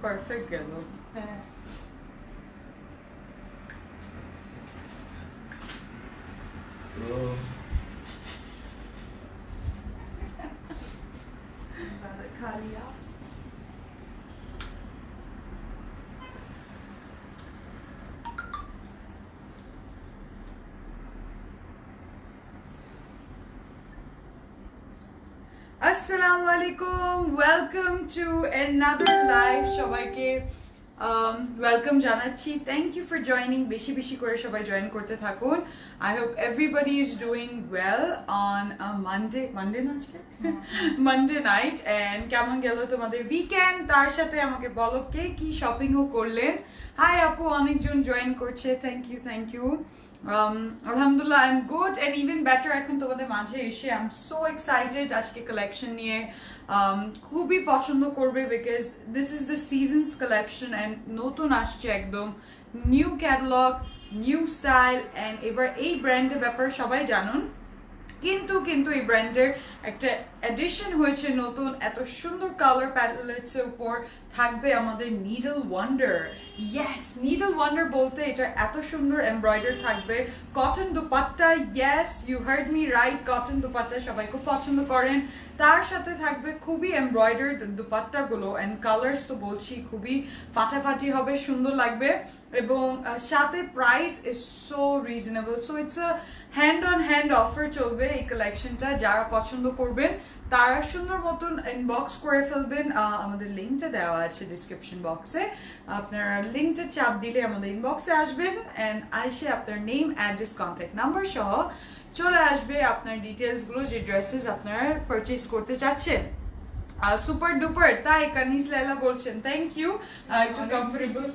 Perfect গেল। হ্যাঁ खा लिया আসসালামু আলাইকুম, ওয়েলকাম টু অ্যানাদার লাইভ। সবাইকে ওয়েলকাম জানাচ্ছি। Thank you for joining. বেশি বেশি করে সবাই জয়েন করতে থাকুন। I hope everybody is doing well on Monday না আজকে মানডে নাইট। অ্যান্ড কেমন গেল তোমাদের উইকেন্ড? তার সাথে আমাকে বলো কে কি শপিংও করলেন। হাই আপু, অনেকজন জয়েন করছে, থ্যাংক ইউ। আলহামদুলিল্লাহ I am good and even better. এখন তোমাদের মাঝে এসে আই এম সো এক্সাইটেড আজকে কালেকশন নিয়ে। খুবই পছন্দ করবে because this is the seasons collection and নতুন আসছে একদম new catalogue, new style. And এবার এই ব্র্যান্ডের ব্যাপারে সবাই জানুন, কিন্তু এই ব্র্যান্ডের একটা এডিশন হয়েছে নতুন। এত সুন্দর কালার প্যালেটসের উপর থাকবে আমাদের needle wonder. Yes, needle wonder বলতে এটা এত সুন্দর এমব্রয়ডারি থাকবে। Cotton dupatta, yes you heard me right, cotton dupatta সবাই খুব পছন্দ করেন। তার সাথে থাকবে খুবই এমব্রয়ডারি দুপাট্টাগুলো অ্যান্ড কালার্স তো বলছি খুবই ফাটাফাটি হবে, সুন্দর লাগবে। এবং সাথে price is so reasonable. So it's a hand on hand offer চলবে এই কালেকশনটা। যারা পছন্দ করবেন তারা সুন্দর মতন ইনবক্স করে ফেলবেন। আমাদের লিঙ্কটা দেওয়া আছে ডিসক্রিপশন বক্সে। আপনারা লিঙ্কটা চাপ দিলে আমাদের ইনবক্সে আসবেন অ্যান্ড আইসে আপনার নেম, অ্যাড্রেস, কন্ট্যাক্ট নাম্বার সহ চলে আসবে আপনার ডিটেলসগুলো, যে ড্রেসেস আপনারা পারচেস করতে চাচ্ছেন। সুপার ডুপার, তাই কানিজ লাইলা বলছেন, থ্যাংক ইউ। একটু comfortable.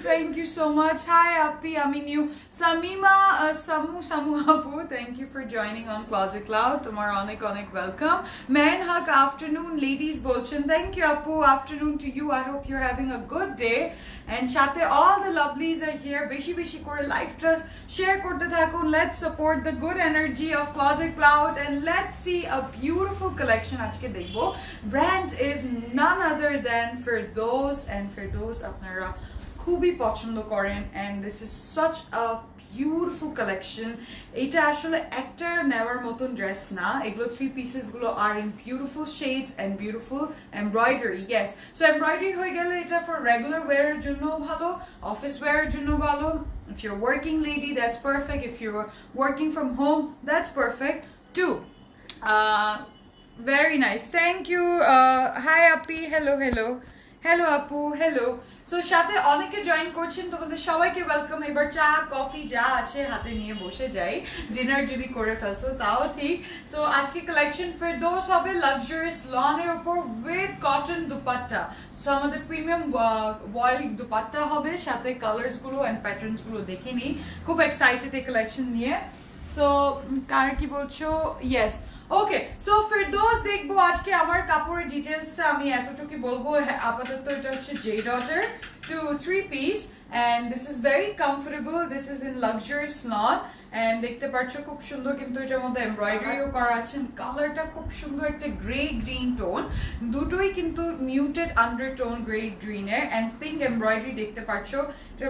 Thank you so much. Hi Appi, আমি নিউ সামিমা সামু আপু, thank you for joining on Closet Cloud. তোমার অনেক অনেক ওয়েলকাম। ম্যান হাক আফটারনুন লেডিস বলছেন, থ্যাংক ইউ আপু, afternoon to you. I hope you're having a good day. And সাথে all the lovelies are here. বেশি বেশি করে লাইফটা শেয়ার করতে থাকুন। Let's support the good energy of Closet Cloud and let's see a beautiful collection আজকে দেখবো। Brand is none other than Firdos, and Firdos আপনারা খুবই পছন্দ করেন and this is such a beautiful collection. এটা আসলে একটা নেওয়ার মতন ড্রেস না, এগুলো থ্রি পিসেসগুলো are in beautiful shades and beautiful embroidery. Yes, so embroidery হয়ে গেলে এটা ফর রেগুলার ওয়ারের জন্য ভালো, অফিস ওয়ারের জন্য ভালো। If you're working lady, that's perfect. If you're working from home, that's perfect too. Very nice. Thank you. Hi Appi. Hello আপু, hello. So সাথে অনেকে জয়েন করছেন, তোমাদের সবাইকে ওয়েলকাম। এবার চা কফি যা আছে হাতে নিয়ে বসে যাই। ডিনার যদি করে ফেলছো তাও ঠিক। সো আজকে কালেকশন ফেরদৌস হবে লাক্সারিয়াস লনের উপর উইথ কটন দুপাট্টা। সো আমাদের প্রিমিয়াম ওয়াইল দুপাট্টা হবে, সাথে কালার্সগুলো অ্যান্ড প্যাটার্নসগুলো দেখে নিই। খুব এক্সাইটেড এই কালেকশন নিয়ে। সো কার কি বলছো? ইয়েস, ওকে। সো ফেরদৌস দেখবো আজকে। আমার কাপড়ের ডিটেলসটা আমি এতটুকু বলবো। আপাতত এটা হচ্ছে জে ডটার two 3 piece and this is very comfortable. This is in luxurious lawn and দেখতে পাচ্ছ খুব সুন্দর, কিন্তু এটার মধ্যে এমব্রয়ডারিও করা আছে। কালারটা খুব সুন্দর, একটা গ্রে গ্রিন টোন, দুটোই কিন্তু মিউটেড আন্ডারটোন গ্রে গ্রিনের অ্যান্ড পিঙ্ক এমব্রয়ডারি দেখতে পাচ্ছ। এটা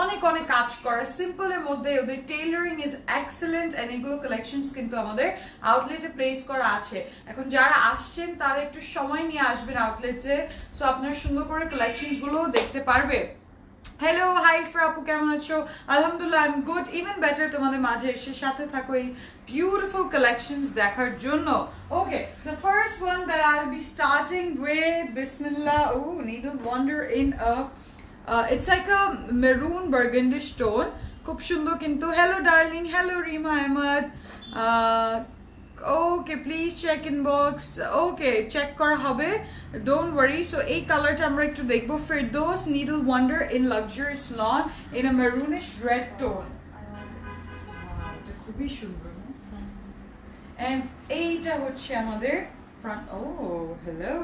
অনেক অনেক কাজ করা, সিম্পলের মধ্যে। ওদের টেইলারিং ইজ এক্সেলেন্ট অ্যান্ড এগুলো কালেকশনস কিন্তু আমাদের আউটলেটে প্লেস করা আছে। এখন যারা আসছেন তারা একটু সময় নিয়ে আসবেন আউটলেটে, সো আপনারা সুন্দর করে কালেকশনসগুলো দেখতে পারবে। হ্যালো, হাই আপু, কেমন আছো? আলহামদুলিল্লাহ I am good, even better. তোমাদের মাঝে এসে সাথে থাকো এই বিউটিফুল কালেকশনস দেখার জন্য। Okay, the first one that I will be starting with, বিসমিল্লাহ। Oh, needle wonder in it's like a maroon burgundy stone. খুব সুন্দর কিন্তু। Hello darling, hello Rima Ahmed. Okay, please check inbox. Okay, check করা হবে, don't worry. So এই কালারটা আমরা একটু দেখবো। Ferdous needle wonder in luxurious lawn in a maroonish red tone. খুবই সুন্দর। এন্ড এইটা হচ্ছে আমাদের front. Oh, hello.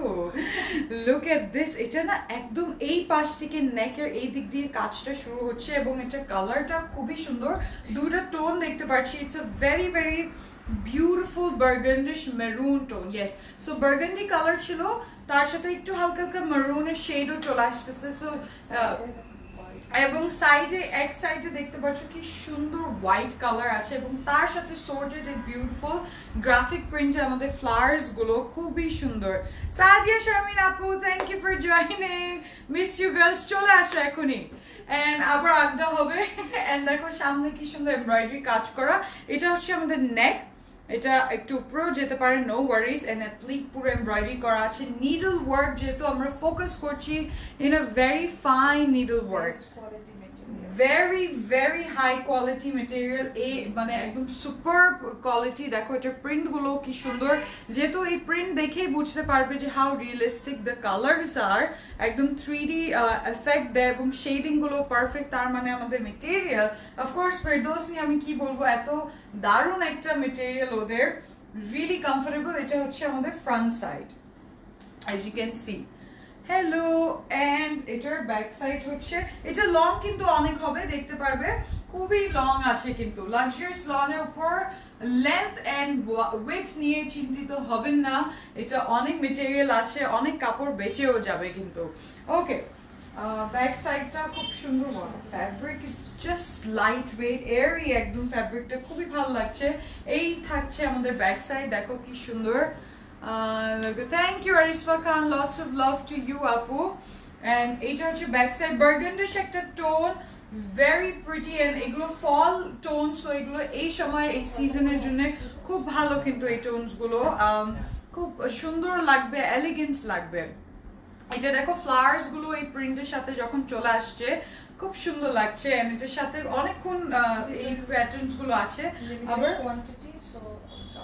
Look at this. এটা না একদম এই পাশ থেকে নেকের এই দিক দিয়ে কাজটা শুরু হচ্ছে এবং এটা কালারটা খুবই সুন্দর। দুটো টোন দেখতে পাচ্ছি। It's a very very beautiful burgundish maroon tone. Yes, so burgundy colour ছিল, তার সাথে একটু হালকা হালকা মারুনের শেডও চলে আসতেছে। সো এবং সাইডে এক সাইডে দেখতে পাচ্ছ কি সুন্দর হোয়াইট কালার আছে এবং তার সাথে সোর্টেড এ বিউটিফুল গ্রাফিক প্রিন্টে আমাদের ফ্লাওয়ার্স গুলো খুবই সুন্দর। সাদিয়া শারমিন আপু, thank you for joining, miss you girls, চলে আসো এখনই এন্ড আবার আড্ডা হবে। এন্ড দেখো সামনে কি সুন্দর এমব্রয়ডারি কাজ করা, এটা হচ্ছে আমাদের নেক, এটা একটু উপরেও যেতে পারে, নো ওয়ারিজ। এন্ড অ্যাপ্লিক পুরো এমব্রয়ডারি করা আছে, নিডল ওয়ার্ক যেহেতু আমরা ফোকাস করছি in a very fine needle work, very very high quality material, এই মানে একদম সুপার কোয়ালিটি। দেখো এটার প্রিন্ট গুলো কি সুন্দর, যেহেতু এই প্রিন্ট দেখেই বুঝতে পারবে যে হাউ রিয়েলিস্টিক দ্য কালারস আর, একদম 3D এফেক্ট দেয় এবং শেডিং গুলো পারফেক্ট। তার মানে আমাদের মেটেরিয়াল অফকোর্স ফেরদৌসি, আমি কি বলবো, এত দারুণ একটা মেটেরিয়াল ওদের, রিয়েলি কমফোর্টেবল। এটা হচ্ছে আমাদের front side, as you can see. Hello, and এটার ব্যাক সাইড হচ্ছে, এটা লং কিন্তু অনেক হবে, দেখতে পারবে খুবই লং আছে, কিন্তু লাক্সারিয়াস লনের উপর লেন্থ এন্ড ওয়েট নিয়ে চিন্তিত হবেন না, এটা অনেক মেটেরিয়াল আছে, অনেক কাপড় বেঁচেও যাবে কিন্তু। ওকে, ব্যাক সাইডটা খুব সুন্দর, fabric is just light weight airy, একদম ফ্যাব্রিকটা খুবই ভালো লাগছে। এই থাকছে আমাদের ব্যাক সাইড, দেখো কি সুন্দর। Thank you Arisfa Khan, lots of love to you Apu. And এটা হচ্ছে ব্যাক সাইড, বার্গান্ডিশ একটা টোন, ভেরি প্রিটি, এন্ড এগুলো ফল টোন, সো এগুলো এই সময় এই সিজনের জন্য খুব ভালো, কিন্তু এই টোনস গুলো খুব সুন্দর লাগবে, এলিগেন্ট লাগবে। এটা দেখো ফ্লাওয়ার্স গুলো এই প্রিন্টের সাথে যখন চলে আসছে খুব সুন্দর লাগছে, এন্ড এটার সাথে অনেকক্ষণ এই প্যাটার্নস গুলো আছে, আবার কোয়ান্টিটি, সো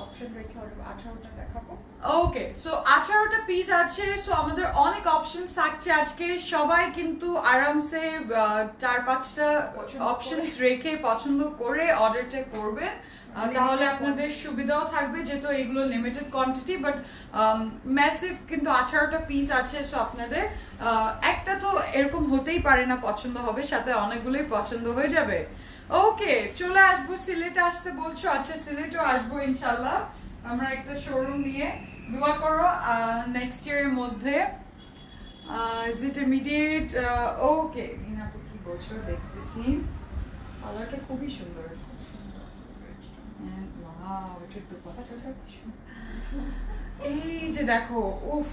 অপশন রেখে 18টা দেখাবো। ওকে, সো 18টা পিস আছে, সো আমাদের অনেক অপশনস থাকছে আজকে, সবাই কিন্তু আরামসে 4-5টা অপশনস রেখে পছন্দ করে অর্ডারটা করবেন, তাহলে আপনাদের সুবিধাও থাকবে, যেহেতু এগুলো লিমিটেড কোয়ান্টিটি, বাট ম্যাসিভ কিন্তু 18টা পিস আছে। সো আপনাদের একটা তো এরকম হতেই পারে না পছন্দ হবে, সাথে অনেকগুলোই পছন্দ হয়ে যাবে। ওকে, চলে আসবো, সিলেটে আসতে বলছো, আচ্ছা সিলেটেও আসবো ইনশাল্লাহ, আমরা একটা শোরুম নিয়ে, দোয়া করো নেক্সট ইয়ারের মধ্যে। Is it immediate? ওকে, রিনা তো কি বলছো দেখতেছি, কালারটা খুবই সুন্দর, খুব সুন্দর, ওয়াও, এটার দুপাট্টাটা কি সুন্দর, এই যে দেখো, উফ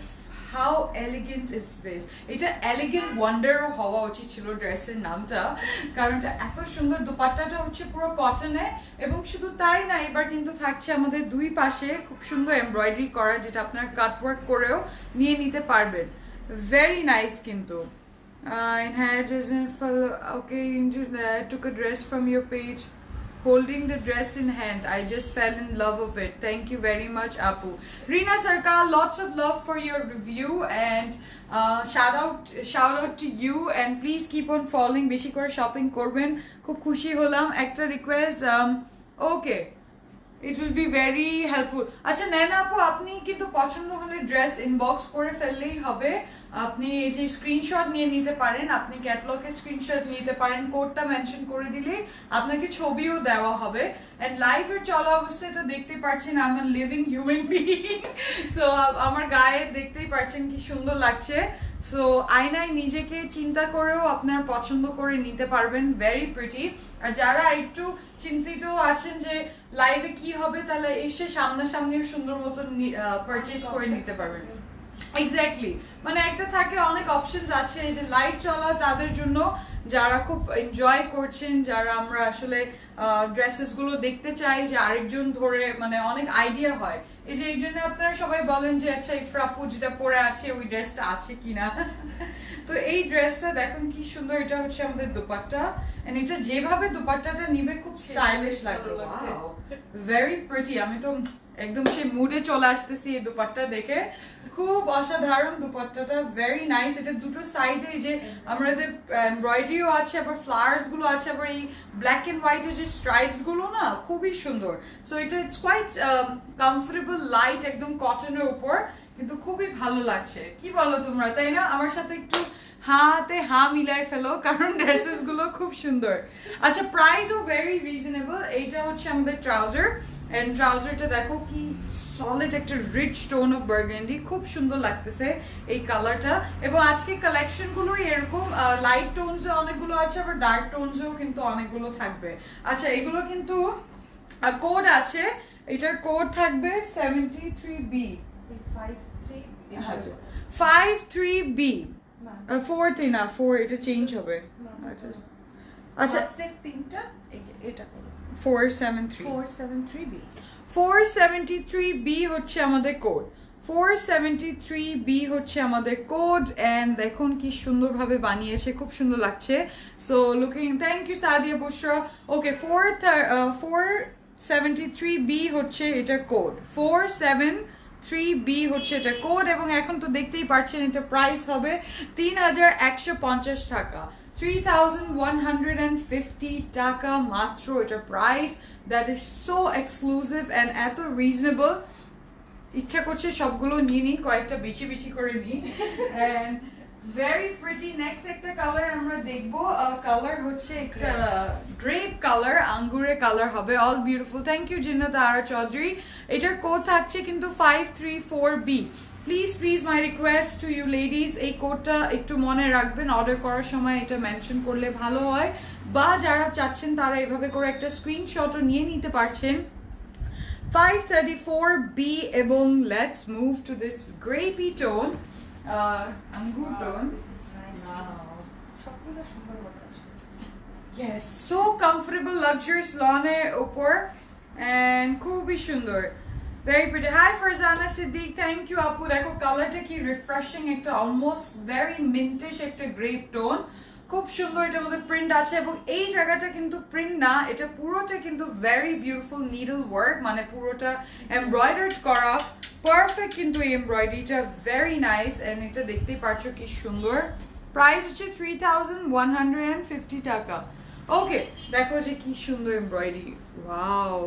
হাউ এলিগেন্ট ইজ দিস, এটা এলিগেন্ট ওয়ান্ডারও হওয়া উচিত ছিল ড্রেসের নামটা, কারণ এটা এত সুন্দর। দোপাট্টাটা হচ্ছে পুরো কটনে, এবং শুধু তাই না, এবার কিন্তু থাকছে আমাদের দুই পাশে খুব সুন্দর এমব্রয়ডারি করা, যেটা আপনার কাটওয়ার্ক করেও নিয়ে নিতে পারবেন, ভেরি নাইস কিন্তু। Okay, I took a dress from your page, holding the dress in hand, I just fell in love of it, thank you very much Apu. Reena Sarkar, lots of love for your review, and shout out to you, and please keep on following, beshi kore shopping korben, khub khushi holam, ekta request, okay, it will be very helpful. আচ্ছা নেনা আপু, আপনি কিন্তু পছন্দ হলে dress inbox করে ফেললেই হবে, আপনি এই যে স্ক্রিনশট নিয়ে নিতে পারেন, আপনি ক্যাটালগের স্ক্রিনশট নিতে পারেন, কোডটা মেনশন করে দিলেই আপনাকে ছবিও দেওয়া হবে। এন্ড লাইভের চলা অবস্থায় তো দেখতেই পাচ্ছেন আমার লিভিং হিউম্যান বিইং, সো আমার গায়ে দেখতেই পাচ্ছেন কি সুন্দর লাগছে। সো আয়নায় নিজেকে চিন্তা করেও আপনার পছন্দ করে নিতে পারবেন, ভেরি প্রিটি। আর যারা একটু চিন্তিত আছেন যে লাইভে কি হবে, তাহলে এসে সামনাসামনি সুন্দর মতো পারচেজ করে নিতে পারবেন। এক্স্যাক্টলি, মানে একটা থাকে অনেক অপশনস আছে, এই যে লাইভ চলা তাদের জন্য, যারা খুব এনজয় করছেন, যারা আমরা আসলে ড্রেসেস গুলো দেখতে চাই যে আরেকজন ধরে, মানে অনেক আইডিয়া হয়, এই যে এই জন্য আপনারা সবাই বলেন যে আচ্ছা ইফরাপু যেটা পরে আছে ওই ড্রেসটা আছে কিনা। তো এই ড্রেসটা দেখুন কি সুন্দর, এটা হচ্ছে আমাদের দোপাট্টা, এন্ড এটা যেভাবে দোপাট্টাটা নিবে খুব স্টাইলিশ লাগবে, ওয়াও, ভেরি প্রিটি। আমি তো একদম সেই মুডে চলে আসতেছি এই দোপাট্টা দেখে, খুব অসাধারণ দোপাট্টাটা, ভেরি নাইস। এটা দুটো সাইডে যে আমাদের এমব্রয়ডারিও আছে, আবার ফ্লাওয়ার্স গুলো আছে, আবার এই ব্ল্যাক এন্ড হোয়াইটের যে স্ট্রাইপস গুলো না, খুবই সুন্দর। সো এটা ইটস কোয়াইট কমফোর্টেবল, লাইট, একদম কটনের উপর, কিন্তু খুবই ভালো লাগছে। কি বলো তোমরা, তাই না? আমার সাথে একটু হাতে মিলাই ফেলো, কারণ ড্রেসেস গুলো খুব সুন্দর। আচ্ছা, প্রাইসও ভেরি রিজনেবল। এইটা হচ্ছে আমাদের ট্রাউজার, এন্ড ট্রাউজারটা দেখো কি সলিড একটা রিচ টোন অফ বার্গেন্ডি, খুব সুন্দর লাগতেছে এই কালারটা। এবং আজকে কালেকশনগুলোই এরকম লাইট টোনসে অনেকগুলো আছে, আবার ডার্ক টোনসেও কিন্তু অনেকগুলো থাকবে। আচ্ছা, এগুলো কিন্তু কোড আছে, এটার কোড থাকবে 73B 53B 4 না 4, এটা চেঞ্জ হবে। আচ্ছা আচ্ছা, তিনটা এই যে এটা করো 473 473B 473B হচ্ছে আমাদের কোড। 473B হচ্ছে আমাদের কোড। এন্ড দেখুন কি সুন্দরভাবে বানিয়েছে, খুব সুন্দর লাগছে। So looking, thank you Sadia Bushra. Okay, 473B হচ্ছে এটা কোড, 473B হচ্ছে এটা কোড। এবং এখন তো দেখতেই পাচ্ছেন এটা প্রাইস হবে 3150 টাকা, 3150 টাকা মাত্র এটা price. That is so exclusive and এত রিজনেবল, ইচ্ছা করছে সবগুলো নিয়ে নিই, কয়েকটা বেশি বেশি করে নিই। And very pretty. নেক্সট একটা কালার আমরা দেখবো, কালার হচ্ছে একটা গ্রেপ কালার, আঙ্গুরের কালার হবে। All beautiful, thank you Jinnat Ara Chowdhury. এটার কোড থাকছে কিন্তু 534B। Please please my request to you ladies, এই কোডটা একটু মনে রাখবেন, অর্ডার করার সময় এটা মেনশন করলে ভালো হয়, বা যারা চাচ্ছেন তারা এভাবে করে একটা স্ক্রিনশটও নিয়ে নিতে পারছেন। 534B। এবং let's move to this grapey tone, আঙ্গুর টোন। সবগুলো সুন্দর মনে আছে। Yes, so comfortable, luxurious লনের উপর, and খুবই সুন্দর, very pretty. Hi Farzana Siddiq, thank you আপু। দেখো কালারটা কি রিফ্রেশিং, একটা অলমোস্ট ভেরি মিন্টিশ একটা গ্রেপ টোন, খুব সুন্দর। এটার মধ্যে প্রিন্ট আছে, এবং এই জায়গাটা কিন্তু প্রিন্ট না, এটা পুরোটা কিন্তু ভেরি বিউটিফুল নিডল ওয়ার্ক, মানে পুরোটা এমব্রয়ডার্ড করা, পারফেক্ট কিন্তু এই এমব্রয়ডারিটা, ভেরি নাইস। এন্ড এটা দেখতেই পাচ্ছ কি সুন্দর। প্রাইস হচ্ছে 3150 টাকা। ওকে, দেখো যে কি সুন্দর এমব্রয়ডারি, ওয়াও,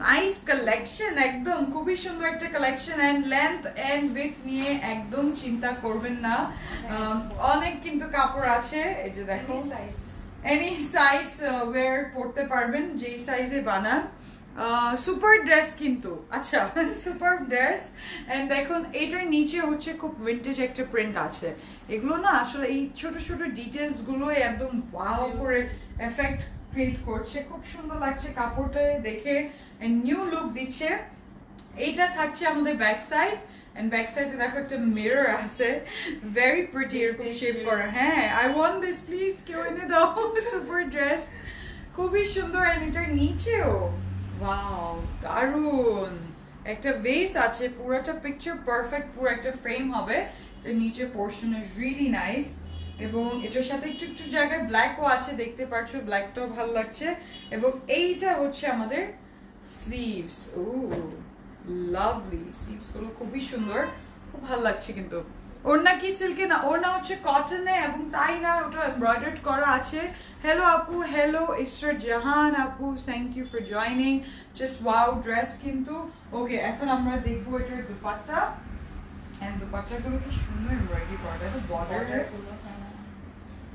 নাইস কালেকশন, একদম খুবই সুন্দর একটা collection. And length and with নিয়ে একদম চিন্তা করবেন না, অনেক কিন্তু কাপড় আছে। এই যে দেখো, এনি সাইজ ওয়্যার পড়তে পারবেন, যেই সাইজে বানান। সুপার ড্রেস কিন্তু, আচ্ছা সুপার ড্রেস। এন্ড দেখুন এটার নিচে হচ্ছে খুব উইন্টেজ একটা প্রিন্ট আছে। এগুলো না আসলে এই ছোট ছোট ডিটেলস গুলো একদম ওয়াও করে এফেক্ট ক্রিয়েট করছে, খুব সুন্দর লাগছে কাপড়টা দেখে, নিউ লুক দিচ্ছে। এইটা থাকছে আমাদের ব্যাক সাইড, এন্ড ব্যাক সাইডে দেখো একটা মিরর আছে, ভেরি প্রিটি, এরকম শেপ করা। হ্যাঁ, আই ওয়ান্ট দিস, প্লিজ কেউ এনে দাও সুপার ড্রেস, খুবই সুন্দর। এন্ড এটার নিচেও ওয়াও, দারুন একটা বেস আছে, পুরোটা পিকচার পারফেক্ট, পুরো একটা ফ্রেম হবে। এটা নিচে পোর্শন ইজ রিয়েলি নাইস, এবং এটার সাথে একটু একটু জায়গায় ব্ল্যাকও আছে, দেখতে পাচ্ছ, ব্ল্যাকটাও ভালো লাগছে। এবং এইটা হচ্ছে আমাদের স্লিভস, ও লাভলি, স্লিভস গুলো খুবই সুন্দর, খুব ভালো লাগছে। কিন্তু ওড়না কি সিল্কে না, ওড়না হচ্ছে কটনে, এবং তাই না ওটা এমব্রয়ডার্ড করা আছে। হ্যালো আপু, হ্যালো ইসরা জাহান আপু, thank you for joining, just wow dress কিন্তু। ওকে, এখন আমরা দেখবো এটার দুপাট্টা, এন্ড দুপাট্টাগুলো কি সুন্দর এমব্রয়ডারি করা, দেখো border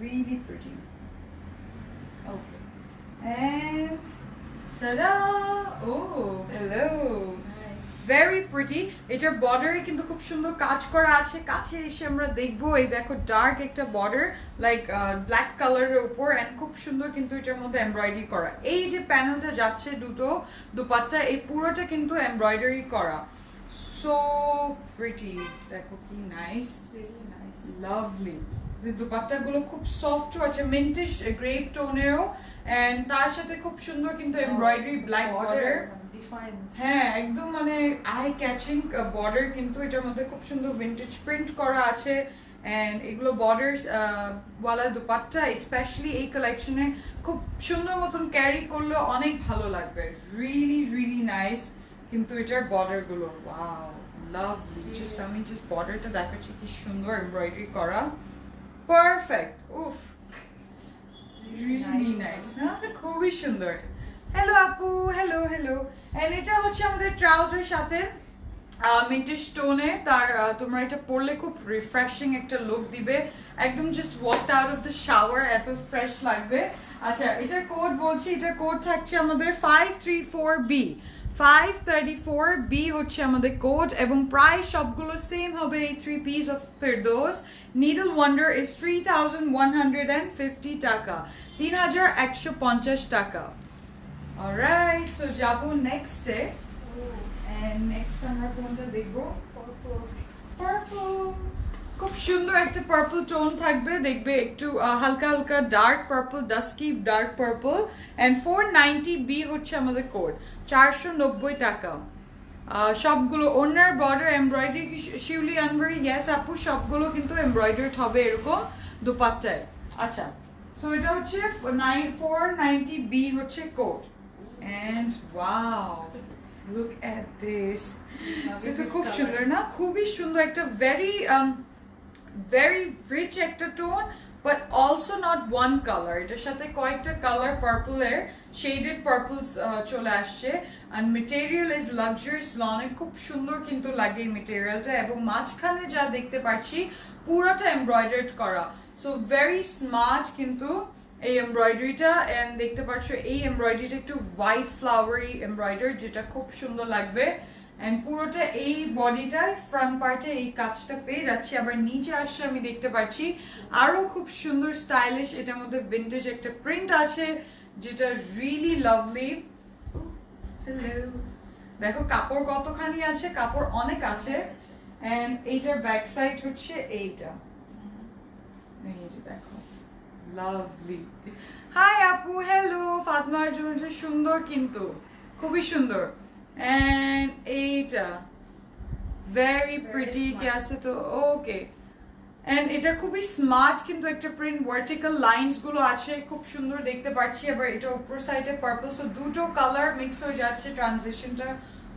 really pretty. Okay, and ta-da! Oh, hello. Very pretty. এটার বর্ডারে কিন্তু খুব সুন্দর কাজ করা আছে, কাছে এসে আমরা দেখবো। এই দেখো ডার্ক একটা বর্ডার, লাইক ব্ল্যাক কালারের উপর, এন্ড খুব সুন্দর কিন্তু এটার মধ্যে এমব্রয়ডারি করা। এই যে প্যানেলটা যাচ্ছে দুটো দুপাট্টা, এই পুরোটা কিন্তু এমব্রয়ডারি করা, সো প্রিটি, দেখো কি নাইস, লাভলি। দুপাট্টাগুলো খুব সফট আছে, মিন্টিশ গ্রেপ টোনেরও, এন্ড তার সাথে খুব সুন্দর কিন্তু এমব্রয়ডারি ব্ল্যাক বর্ডার, হ্যাঁ একদম মানে আই ক্যাচিং বর্ডার, কিন্তু এটার মধ্যে খুব সুন্দর ভিন্টেজ প্রিন্ট করা আছে। এন্ড এগুলো বর্ডার ওয়ালা দুপাট্টা স্পেশালি এই কালেকশনে খুব সুন্দর মতন ক্যারি করলে অনেক ভালো লাগবে, রিয়েলি রিয়েলি নাইস। কিন্তু এটার বর্ডার গুলো ওয়াও লাভলি, জাস্ট আমি জাস্ট বর্ডারটা দেখাচ্ছি কি সুন্দর এমব্রয়ডারি করা, পারফেক্ট, উফ রিয়েলি নাইস না, খুবই সুন্দর। হ্যালো আপু, হ্যালো হ্যালো। এন্ড এটা হচ্ছে আমাদের ট্রাউজার সাথে মিন্টেজ টোনে, তার তোমরা এটা পরলে খুব রিফ্রেশিং একটা লুক দিবে, একদম just walked out of the shower, এত ফ্রেশ লাগবে। আচ্ছা, এটার কোড বলছি, এটার কোড থাকছে আমাদের 534B, 534B হচ্ছে আমাদের কোড এবং প্রাইস সবগুলো সেম হবে এই 3 piece of Firdos Needle Wonder is 3,150 টাকা 3,150 টাকা alright so যাবো next এ and next আমরা কোনটা দেখবো purple খুব সুন্দর একটা পার্পল টোন থাকবে দেখবে একটু হালকা হালকা dark purple dusky dark purple and 490B হচ্ছে আমাদের কোড 490 টাকা সবগুলো ওনার border embroidery Shiuli Anwari yes আপু সবগুলো কিন্তু এমব্রয়ডার্ড হবে এরকম দুপাট্টায় আচ্ছা সো এটা হচ্ছে 490B হচ্ছে code end wow look at this এটা খুব সুন্দর না খুবই সুন্দর একটা very rich একটা tone but also not one color এটার সাথে কয়েকটা কালার পার্পল এর shaded purples চলে আসছে and material is luxurious lawn খুব সুন্দর কিন্তু লাগে এই ম্যাটেরিয়ালটা এবং মাঝখানে যা দেখতে পাচ্ছি পুরোটা এমব্রয়ডার্ড করা সো very smart কিন্তু এই এমব্রয়ডারিটা এন্ড দেখতে পাচ্ছ এই এমব্রয়ডারিটা একটু হোয়াইট ফ্লাওয়ারি এমব্রয়ডার যেটা খুব সুন্দর লাগবে এন্ড পুরোটা এই বডিটা ফ্রন্ট পার্টে এই কাজটা পেয়ে যাচ্ছে আবার নিচে আসছে আমি দেখতে পাচ্ছি আরো খুব সুন্দর স্টাইলিশ এটার মধ্যে ভিন্টেজ একটা প্রিন্ট আছে যেটা রিয়েলি লাভলি হ্যালো দেখো কাপড় কতখানি আছে কাপড় অনেক আছে এন্ড এইটার ব্যাক সাইড হচ্ছে এইটা এই যে দেখো লাভলি হাই আপু হ্যালো ফাতমার জন্য সুন্দর কিন্তু খুবই সুন্দর and এইটা very pretty কি আছে তো ওকে and এটা খুবই স্মার্ট কিন্তু একটা প্রিন্ট ভার্টিক্যাল লাইনস গুলো আছে খুব সুন্দর দেখতে পাচ্ছি আবার এটা উপর সাইডে পার্পল সো দুটো কালার মিক্স হয়ে যাচ্ছে ট্রানজিশনটা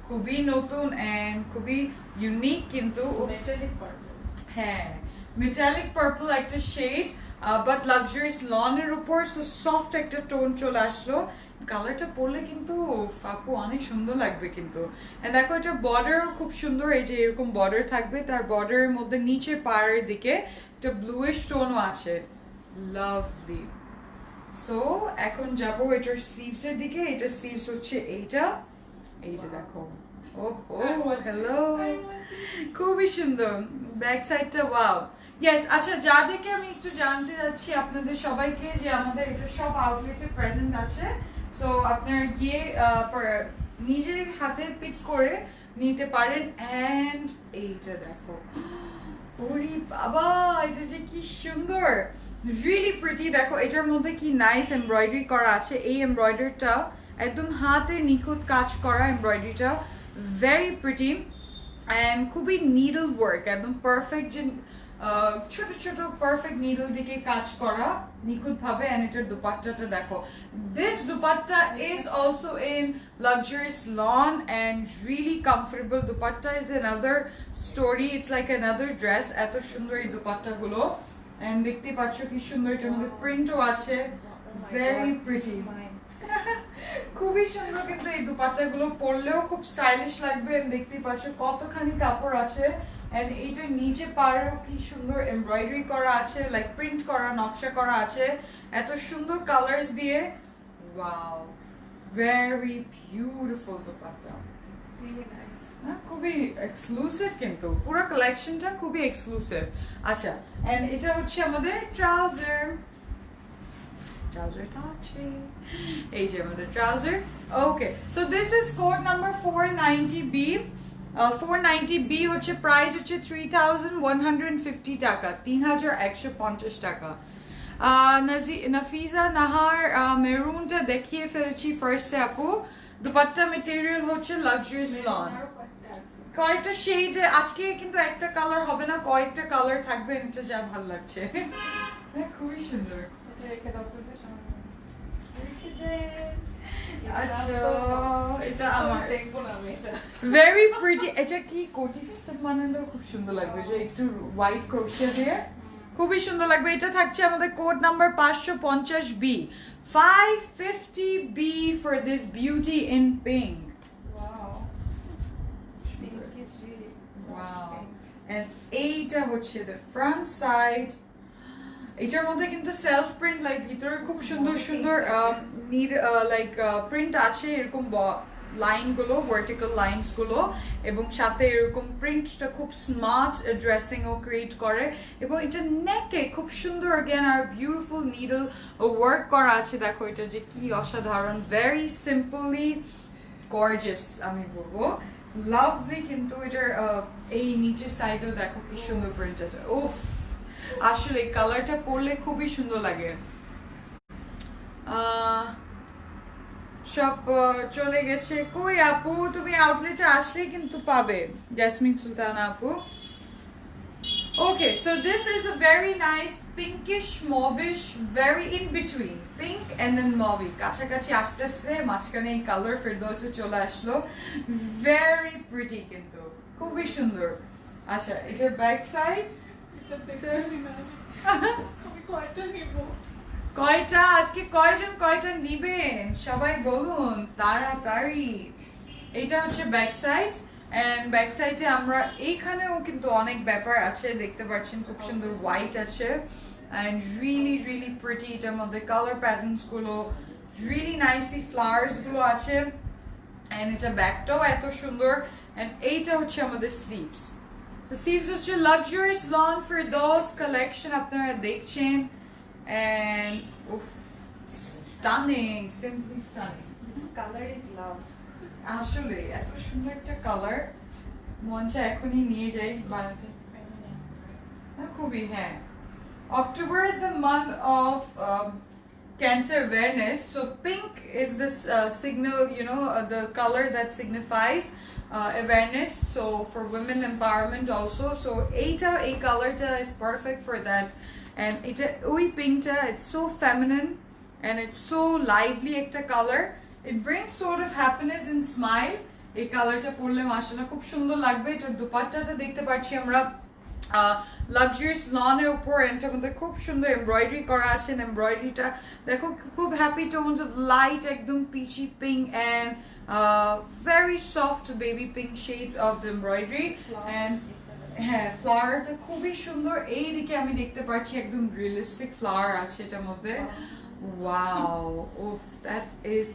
খুবই নতুন and খুবই ইউনিক কিন্তু মেটালিক পার্পল হ্যাঁ মেটালিক পার্পল একটা শেড বাট লাক্সারিয়াস লনের উপর সো সফট একটা টোন চলে আসলো কালারটা পরলে কিন্তু ফাপু অনেক সুন্দর লাগবে কিন্তু দেখো এটা বর্ডারও খুব সুন্দর এই যে এরকম বর্ডার থাকবে তার বর্ডারের মধ্যে নিচে পায়ের দিকে একটা ব্লুইশ টোনও আছে লাভলি সো এখন যাবো এটার স্লিভস এর দিকে এটা স্লিভস হচ্ছে এইটা এই যে দেখো ওহো হ্যালো খুবই সুন্দর ব্যাক সাইডটা ওয়াও ইয়েস আচ্ছা যা দেখে আমি একটু জানতে যাচ্ছি আপনাদের সবাইকে যে আমাদের এটা সব আউটলেটে প্রেজেন্ট আছে সো আপনারা গিয়ে নিজের হাতে পিক করে নিতে পারেন এন্ড এইটা দেখো ওরে বাবা এটা যে কি সুন্দর রিয়েলি প্রিটি দেখো এটার মধ্যে কি নাইস এমব্রয়ডারি করা আছে এই এমব্রয়ডারিটা একদম হাতে নিখুঁত কাজ করা এমব্রয়ডারিটা ভেরি প্রিটি এন্ড খুবই নিডল ওয়ার্ক একদম পারফেক্ট যে ছোট ছোট পারফেক্ট নিডল দিকে কাজ করা নিখুঁত ভাবে এন্ড এটার দুপাট্টাটা দেখো this dupatta is also in luxurious lawn and really comfortable dupatta is another story it's like another dress এত সুন্দর এই দুপাট্টা গুলো এন্ড দেখতে পাচ্ছ কি সুন্দর এটার মধ্যে প্রিন্টও আছে very pretty খুবই সুন্দর কিন্তু এই দুপাট্টা গুলো পরলেও খুব স্টাইলিশ লাগবে দেখতে পাচ্ছ কতখানি কাপড় আছে এন্ড এইটার নিচে পাড়েও কি সুন্দর এমব্রয়ডারি করা আছে লাইক প্রিন্ট করা নকশা করা আছে এত সুন্দর কালারস দিয়ে wow very beautiful dupatta really nice খুবই এক্সক্লুসিভ কিন্তু পুরো কালেকশনটা খুবই এক্সক্লুসিভ আচ্ছা এন্ড এটা হচ্ছে আমাদের ট্রাউজার ট্রাউজারটা আছে এই যে আমাদের trouser okay so this is code number 490B 490B হচ্ছে প্রাইস হচ্ছে 3,150 টাকা 3,150 টাকা নাফিজা নাহার মেরুনটা দেখিয়ে ফেলেছি ফার্স্টে আপু দুপাট্টা ম্যাটেরিয়াল হচ্ছে লাক্সারিয়াস লন কয়েকটা শেড আজকে কিন্তু একটা কালার হবে না কয়েকটা কালার থাকবে এটা যা ভালো লাগছে খুবই সুন্দর রেখে দাও তো সামনে আচ্ছা এটা আমার দেখবো না আমি এটা ভেরি প্রিটি এটা কি কোটি সিস্টেম বানানো খুব সুন্দর লাগবে যে একটু হোয়াইট ক্রোশিয়া দিয়ে খুবই সুন্দর লাগবে এটা থাকছে আমাদের code number 550B 550B for this beauty in pink wow pink is really wow and এইটা হচ্ছে the front side এটার মধ্যে কিন্তু সেলফ প্রিন্ট লাইক ভিতরে খুব সুন্দর সুন্দর নিড লাইক প্রিন্ট আছে এরকম লাইনগুলো ভার্টিক্যাল লাইনসগুলো এবং সাথে এরকম প্রিন্টটা খুব স্মার্ট ড্রেসিংও ক্রিয়েট করে এবং এটা নেকে খুব সুন্দর অ্যাগেন আর বিউটিফুল নিডল ওয়ার্ক করা আছে দেখো এটা যে কি অসাধারণ ভেরি সিম্পলি গর্জিয়াস আমি বলবো লাভলি কিন্তু এটার এই নিচের সাইডেও দেখো কি সুন্দর প্রিন্ট এটা উফ আসলে কালারটা পরলে খুবই সুন্দর লাগে সব চলে গেছে কই আপু তুমি আউটলেটে আসলে কিন্তু পাবে জাসমিন সুলতানা আপু Okay, so this is a very nice pinkish mauvish, very in between pink and then mauve. কাছাকাছি আসতেছে মাঝখানে এই কালার ফেরদৌসে চলে আসলো very pretty কিন্তু খুবই সুন্দর আচ্ছা এটার ব্যাক সাইড আমি কয়টা নিব কয়টা আজকে কয়জন কয়টা নিবেন সবাই বলুন তাড়াতাড়ি এইটা হচ্ছে ব্যাক সাইড এন্ড ব্যাক সাইডে আমরা এইখানেও কিন্তু অনেক ব্যাপার আছে দেখতে পাচ্ছেন খুব সুন্দর হোয়াইট আছে এন্ড রিয়েলি প্রিটি এটার মধ্যে কালার প্যাটার্নস গুলো রিয়েলি নাইসলি ফ্লাওয়ার্স গুলো আছে এন্ড এটা ব্যাকটাও এত সুন্দর এন্ড এইটা হচ্ছে আমাদের স্লিভস তো স্লিভস হচ্ছে লাক্সারিয়াস লন ফেরদৌস কালেকশন আপনারা দেখছেন and oof, stunning simply stunning this color is love আসলে এত সুন্দর একটা কালার মনটা এখনই নিয়ে যাই বানাতে খুবই হ্যাঁ October is the month of cancer awareness so pink is this signal you know the color that signifies awareness so for women empowerment also so এই colorটা is perfect for that and এটা ওই পিঙ্কটা it's so feminine and it's so lively একটা color it brings sort of happiness and smile এই কালারটা পরলে মাশাআল্লাহ খুব সুন্দর লাগবে এটার দুপাট্টাটা দেখতে পাচ্ছি আমরা লাক্সারিয়াস লনের উপর এটার মধ্যে খুব সুন্দর এমব্রয়ডারি করা আছে এমব্রয়ডারিটা দেখো খুব হ্যাপি টোনস অফ লাইট একদম peachy pink and very soft baby pink shades of the embroidery and হ্যাঁ ফ্লাওয়ারটা খুবই সুন্দর এইদিকে আমি দেখতে পাচ্ছি একদম রিয়েলিস্টিক ফ্লাওয়ার আছে এটার মধ্যে ওয়াও উফ দ্যাট ইজ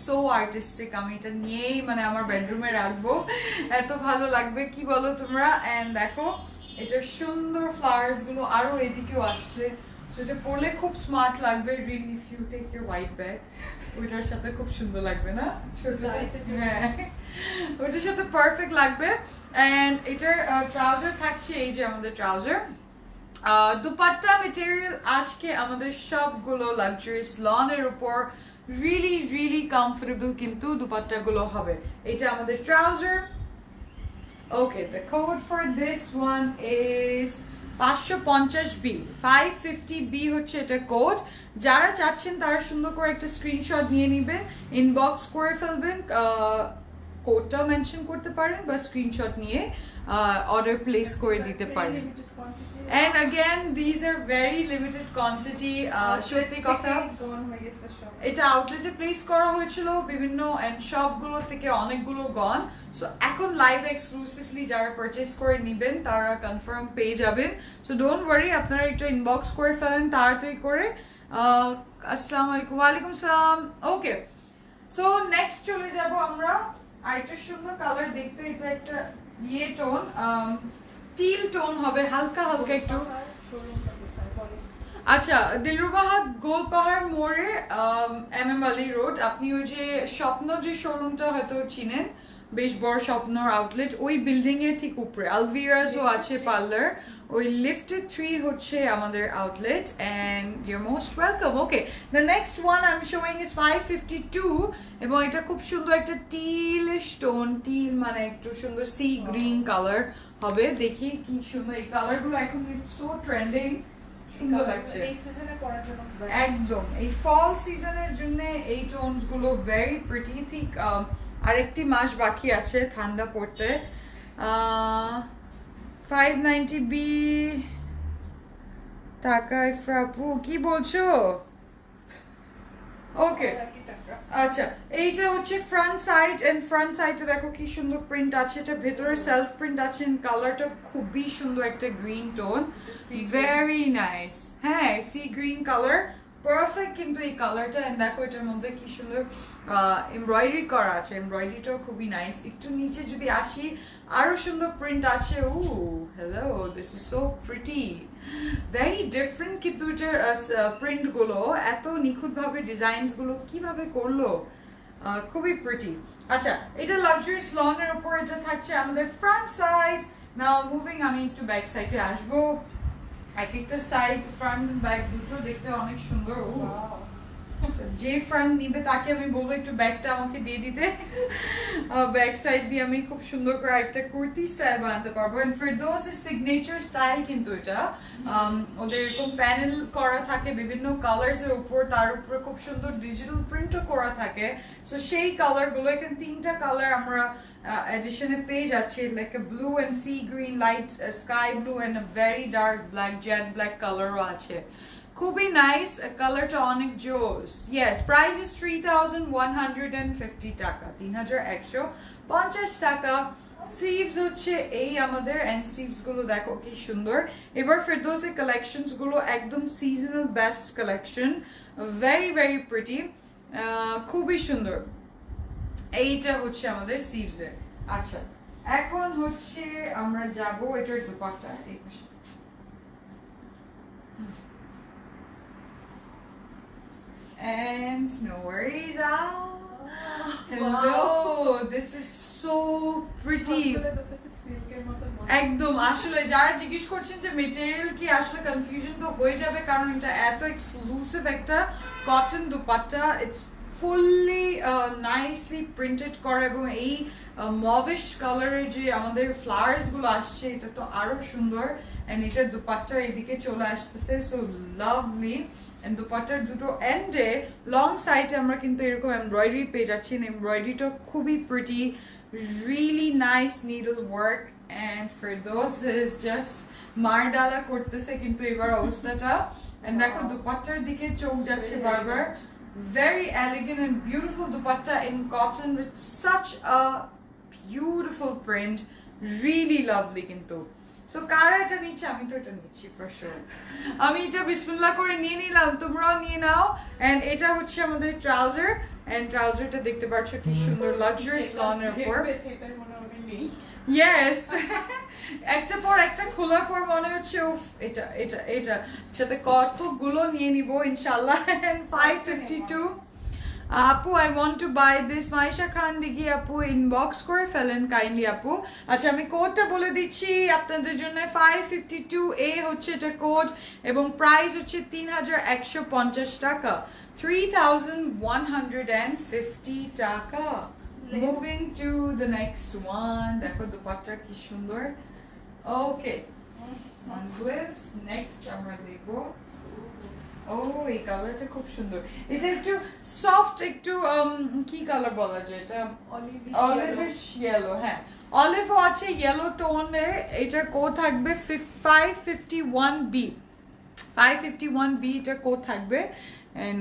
সো আর্টিস্টিক আমি এটা নিয়েই মানে আমার বেডরুমে রাখবো এত ভালো লাগবে কি বলো তোমরা এন্ড দেখো এটার সুন্দর ফ্লাওয়ার্স গুলো আরো এদিকেও আসছে সো এটা পরলে খুব স্মার্ট লাগবে really if you take your white bag ওইটার সাথে খুব সুন্দর লাগবে না হ্যাঁ ওইটার সাথে পারফেক্ট লাগবে এন্ড এটার ট্রাউজার থাকছে এই যে আমাদের ট্রাউজার দুপাট্টা মেটেরিয়াল আজকে আমাদের সবগুলো লাক্সারিয়াস লনের উপর রিয়েলি কমফোর্টেবল কিন্তু দুপাট্টাগুলো হবে এটা আমাদের trouser Okay, the code for this one is 550B 550B হচ্ছে এটা কোড যারা চাচ্ছেন তারা সুন্দর করে একটা স্ক্রিনশট নিয়ে নেবেন ইনবক্স করে ফেলবেন কোডটা মেনশন করতে পারেন বা স্ক্রিনশট নিয়ে অর্ডার প্লেস করে দিতে পারেন and again these are very limited quantity সত্যি কথা এটা আউটলেটে প্লেস করা হয়েছিল বিভিন্ন এন্ড শপগুলো থেকে অনেকগুলো গন সো এখন লাইভ এক্সক্লুসিভলি যারা পারচেজ করে নেবেন তারা কনফার্ম পেয়ে যাবেন সো ডোন্ট ওয়ারি আপনারা একটু ইনবক্স করে ফেলেন তাড়াতাড়ি করে আসসালামু আলাইকুম ওয়ালাইকুম সালাম ওকে সো নেক্সট চলে যাব আমরা আরেকটা সুন্দর কালার দেখতে এটা একটা ইয়ে টোন টিল টোন হবে হালকা একটু আচ্ছা দিলরুবা গোলপাহাড় মোড়ে এমএম আলী রোড আপনি ওই যে স্বপ্ন যে শোরুমটা হয়তো চিনেন বেশ বড় স্বপ্নর আউটলেট ওই বিল্ডিং এর ঠিক উপরে আলভিরাসও আছে পার্লার ওই লিফটেড 3 হচ্ছে আমাদের outlet and you are most welcome okay the next one I am showing is 552 এবং এটা খুব সুন্দর একটা টিলিশ টোন টিল মানে একটু সুন্দর সি গ্রিন কালার হবে দেখি কি সুন্দর এই কালারগুলো এখন সো ট্রেন্ডিং সুন্দর লাগছে এই সিজনে পরার জন্য একদম এই ফল সিজনের জন্য এই টোনস গুলো ভেরি প্রিটি ঠিক আরেকটি মাস বাকি আছে ঠান্ডা পড়তে 590B টাকা ইফরাপু কি বলছো ওকে আচ্ছা এইটা হচ্ছে ফ্রন্ট সাইড এন্ড ফ্রন্ট সাইডে দেখো কি সুন্দর প্রিন্ট আছে এটা ভেতরে সেলফ প্রিন্ট আছে কালারটা খুবই সুন্দর একটা গ্রিন টোন ভেরি নাইস হ্যাঁ সি গ্রিন কালার পারফেক্ট কিন্তু এই কালারটা। এন্ড দেখো এটার মধ্যে কি সুন্দর এমব্রয়ডারি করা আছে, এমব্রয়ডারিটাও খুবই নাইস। একটু নিচে যদি আসি আরো সুন্দর প্রিন্ট আছে। Oh hello, this is so pretty, very different কিন্তু এটার প্রিন্ট গুলো, এত নিখুঁত ভাবে ডিজাইনস গুলো কিভাবে করলো, খুবই প্রিটি। আচ্ছা, এটা লাক্সারিয়াস লং এর উপর এটা থাকছে আমাদের ফ্রন্ট সাইড। নাও মুভিং, আমি একটু ব্যাক সাইডে আসবো। এক একটা সাইড ফ্রন্ট এন্ড ব্যাক দুটো দেখতে অনেক সুন্দর। যে ফ্রন্ট নিবে তাকে আমি বলবো একটু ব্যাকটা আমাকে দিয়ে দিতে, ব্যাক সাইড দিয়ে আমি খুব সুন্দর করে একটা কুর্তি স্টাইল বানাতে পারবো। এন্ড ফেরদৌস এর সিগনেচার স্টাইল কিন্তু এটা, ওদের এরকম প্যানেল করা থাকে বিভিন্ন কালার্স এর উপর, তার উপরে খুব সুন্দর ডিজিটাল প্রিন্টও করা থাকে। সো সেই কালার গুলো এখানে 3টা কালার আমরা এডিশনে পেয়ে যাচ্ছি, like a blue and sea green, light sky blue and a very dark black, jet black কালারও আছে। খুবই নাইস, কালারটা অনেক জোস। ইয়েস, প্রাইস ইজ 3150 টাকা, 3150 টাকা। স্লিভস হচ্ছে এই আমাদের, এন্ড স্লিভস গুলো দেখো কি সুন্দর। এবার ফেরদৌসের কালেকশনস গুলো একদম seasonal best collection, very very pretty, খুবই সুন্দর। এইটা হচ্ছে আমাদের স্লিভস এর। আচ্ছা, এখন হচ্ছে আমরা যাব এটার দুপাট্টা। এই পাশে and no worries. Hello, this is so pretty. একদম, আসলে যারা জিজ্ঞেস করছেন যে মেটেরিয়াল কি, আসলে কনফিউশন তো হয়ে যাবে, কারণ এটা এত এক্সক্লুসিভ একটা cotton dupatta. It's fully nicely printed করা, এবং এই মভিশ কালারের যে আমাদের ফ্লাওয়ার্স গুলো আসছে, এটা তো আরো সুন্দর। এন্ড এটা দুপাট্টা এদিকে চলে আসতেছে, সো লাভলি। এন্ড দুপাট্টার দুটো এন্ডে লং সাইডে আমরা কিন্তু এরকম এমব্রয়ডারি পেয়ে যাচ্ছি, এমব্রয়ডারিটা খুবই pretty, really nice needle work. And Ferdous is just মার ডালা করতেছে কিন্তু এবার অবস্থাটা। এন্ড দেখো দুপাট্টার দিকে চোখ যাচ্ছে বারবার। Very elegant and beautiful dupatta in cotton with such a beautiful print, really lovely কিন্তু। সো কারা এটা নিচ্ছে, আমি তো এটা নিচ্ছি ফর শিওর। আমি এটা বিসমিল্লাহ করে নিয়ে নিলাম, তোমরাও নিয়ে নাও। এন্ড এটা হচ্ছে আমাদের ট্রাউজার, এন্ড ট্রাউজারটা দেখতে পাচ্ছ কি সুন্দর লাক্সারিয়াস লনের উপর। ইয়েস, একটা পর একটা খোলার পর মনে হচ্ছে উফ, এটা এটা এটা সাথে কতগুলো নিয়ে নিব ইনশাআল্লাহ। 552 আপু, I want to buy this. Maisha Khan Dighi আপু ইনবক্স করে ফেলেন কাইন্ডলি আপু। আচ্ছা, আমি কোডটা বলে দিচ্ছি আপনাদের জন্য। 552A হচ্ছে এটা কোড, এবং প্রাইস হচ্ছে 3150 টাকা, 3150 টাকা। Moving to the next one. দেখো দুপাট্টা কি সুন্দর। ওকে, ওয়ান গ্লিপস। নেক্সট আমরা দেখবো, ও এই কালারটা খুব সুন্দর। এটা একটু সফট, একটু কি কালার বলা যায় এটা, অলিভিশ ইয়েলো। হ্যাঁ, অলিভও আছে, ইয়েলো টোনে। এটা কোড থাকবে 551B, 551B এটা কোড থাকবে। এন্ড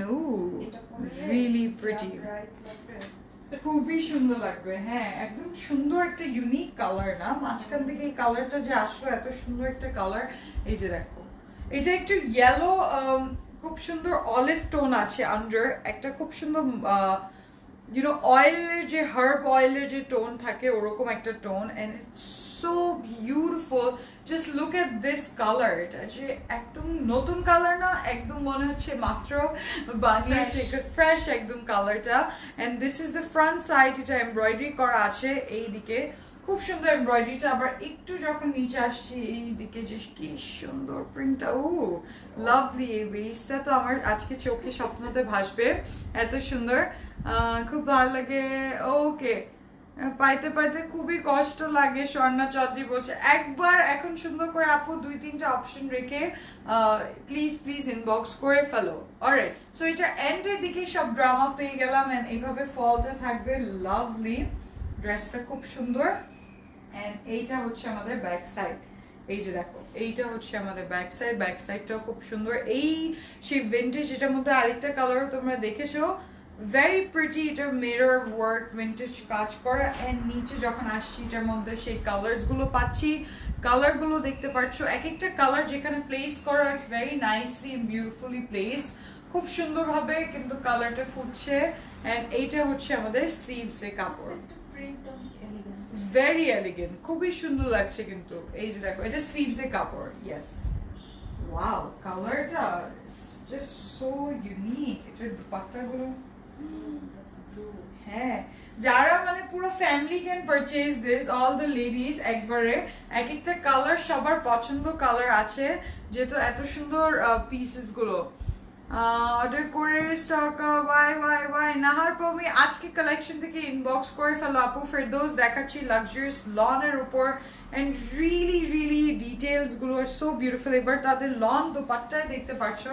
রিয়েলি প্রিটি, খুবই সুন্দর লাগবে। হ্যাঁ, একদম সুন্দর একটা ইউনিক কালার না, মাঝখান থেকে এই কালারটা যে আসলো, এত সুন্দর একটা কালার। এই যে দেখো, এটা একটু ইয়েলো, খুব সুন্দর অলিভ টোন আছে আন্ডার, একটা খুব সুন্দর ইউনো অয়েলের যে হার্ব অয়েলের যে টোন থাকে ওরকম একটা tone. And it's so beautiful, just look at this colour. এটা যে একদম নতুন কালার না, একদম মনে হচ্ছে মাত্র বানিয়েছে, ফ্রেশ একদম কালারটা। And this is the front side, এটা এমব্রয়ডারি করা আছে এই দিকে, খুব সুন্দর এমব্রয়ডারিটা। আবার একটু যখন নিচে আসছি এই দিকে, যে কি সুন্দর প্রিন্টটা, ও লাভলি। এই বেসটা তো আমার আজকে চোখে স্বপ্নতে ভাসবে, এত সুন্দর, খুব ভালো লাগে। ওকে, পাইতে পাইতে খুবই কষ্ট লাগে। স্বর্ণা চৌধুরী বলছে একবার এখন সুন্দর করে আপু 2-3টা অপশন রেখে প্লিজ প্লিজ ইনবক্স করে ফেলো। অলরাইট, সো এটা এন্ডের দিকে সব ড্রামা পেয়ে গেলাম, এন্ড এইভাবে ফলটা থাকবে, লাভলি। ড্রেসটা খুব সুন্দর। এন্ড এইটা হচ্ছে আমাদের ব্যাক সাইড, এই যে দেখো, এইটা হচ্ছে আমাদের ব্যাক সাইড। ব্যাক সাইডটাও খুব সুন্দর, এই সেই ভিন্টেজ, এটার মধ্যে আরেকটা কালারও তোমরা দেখেছো, ভেরি প্রিটি। এটার মিরর ওয়ার্ক, ভিন্টেজ কাজ করা। এন্ড নিচে যখন আসছি এটার মধ্যে সেই কালার্স গুলো পাচ্ছি, কালার গুলো দেখতে পাচ্ছ, এক একটা কালার যেখানে প্লেস করা, it's very nicely and beautifully place, খুব সুন্দরভাবে কিন্তু কালারটা ফুটছে এন্ড এইটা হচ্ছে আমাদের স্লিভস এর কাপড় print on elegant very elegant খুবই সুন্দর লাগছে কিন্তু এই যে দেখো এটা স্লিভস এর কাপড় ইয়েস ওয়াও কালারটা ইটস জাস্ট সো ইউনিক এটার দুপাট্টাগুলো ব্লু হ্যাঁ যারা মানে পুরো family can purchase this all the ladies একবারে এক একটা কালার সবার পছন্দ কালার আছে যেহেতু এত সুন্দর পিসেস গুলো অর্ডার করে stock Y Y Y Nahar Pomi আজকে কালেকশন থেকে ইনবক্স করে ফেলো আপু ফেরদৌস দেখাচ্ছি লাক্সারিয়াস লনের উপর এন্ড রিয়েলি ডিটেলস গুলো সো বিউটিফুল এবার তাদের লন দোপাট্টায় দেখতে পাচ্ছো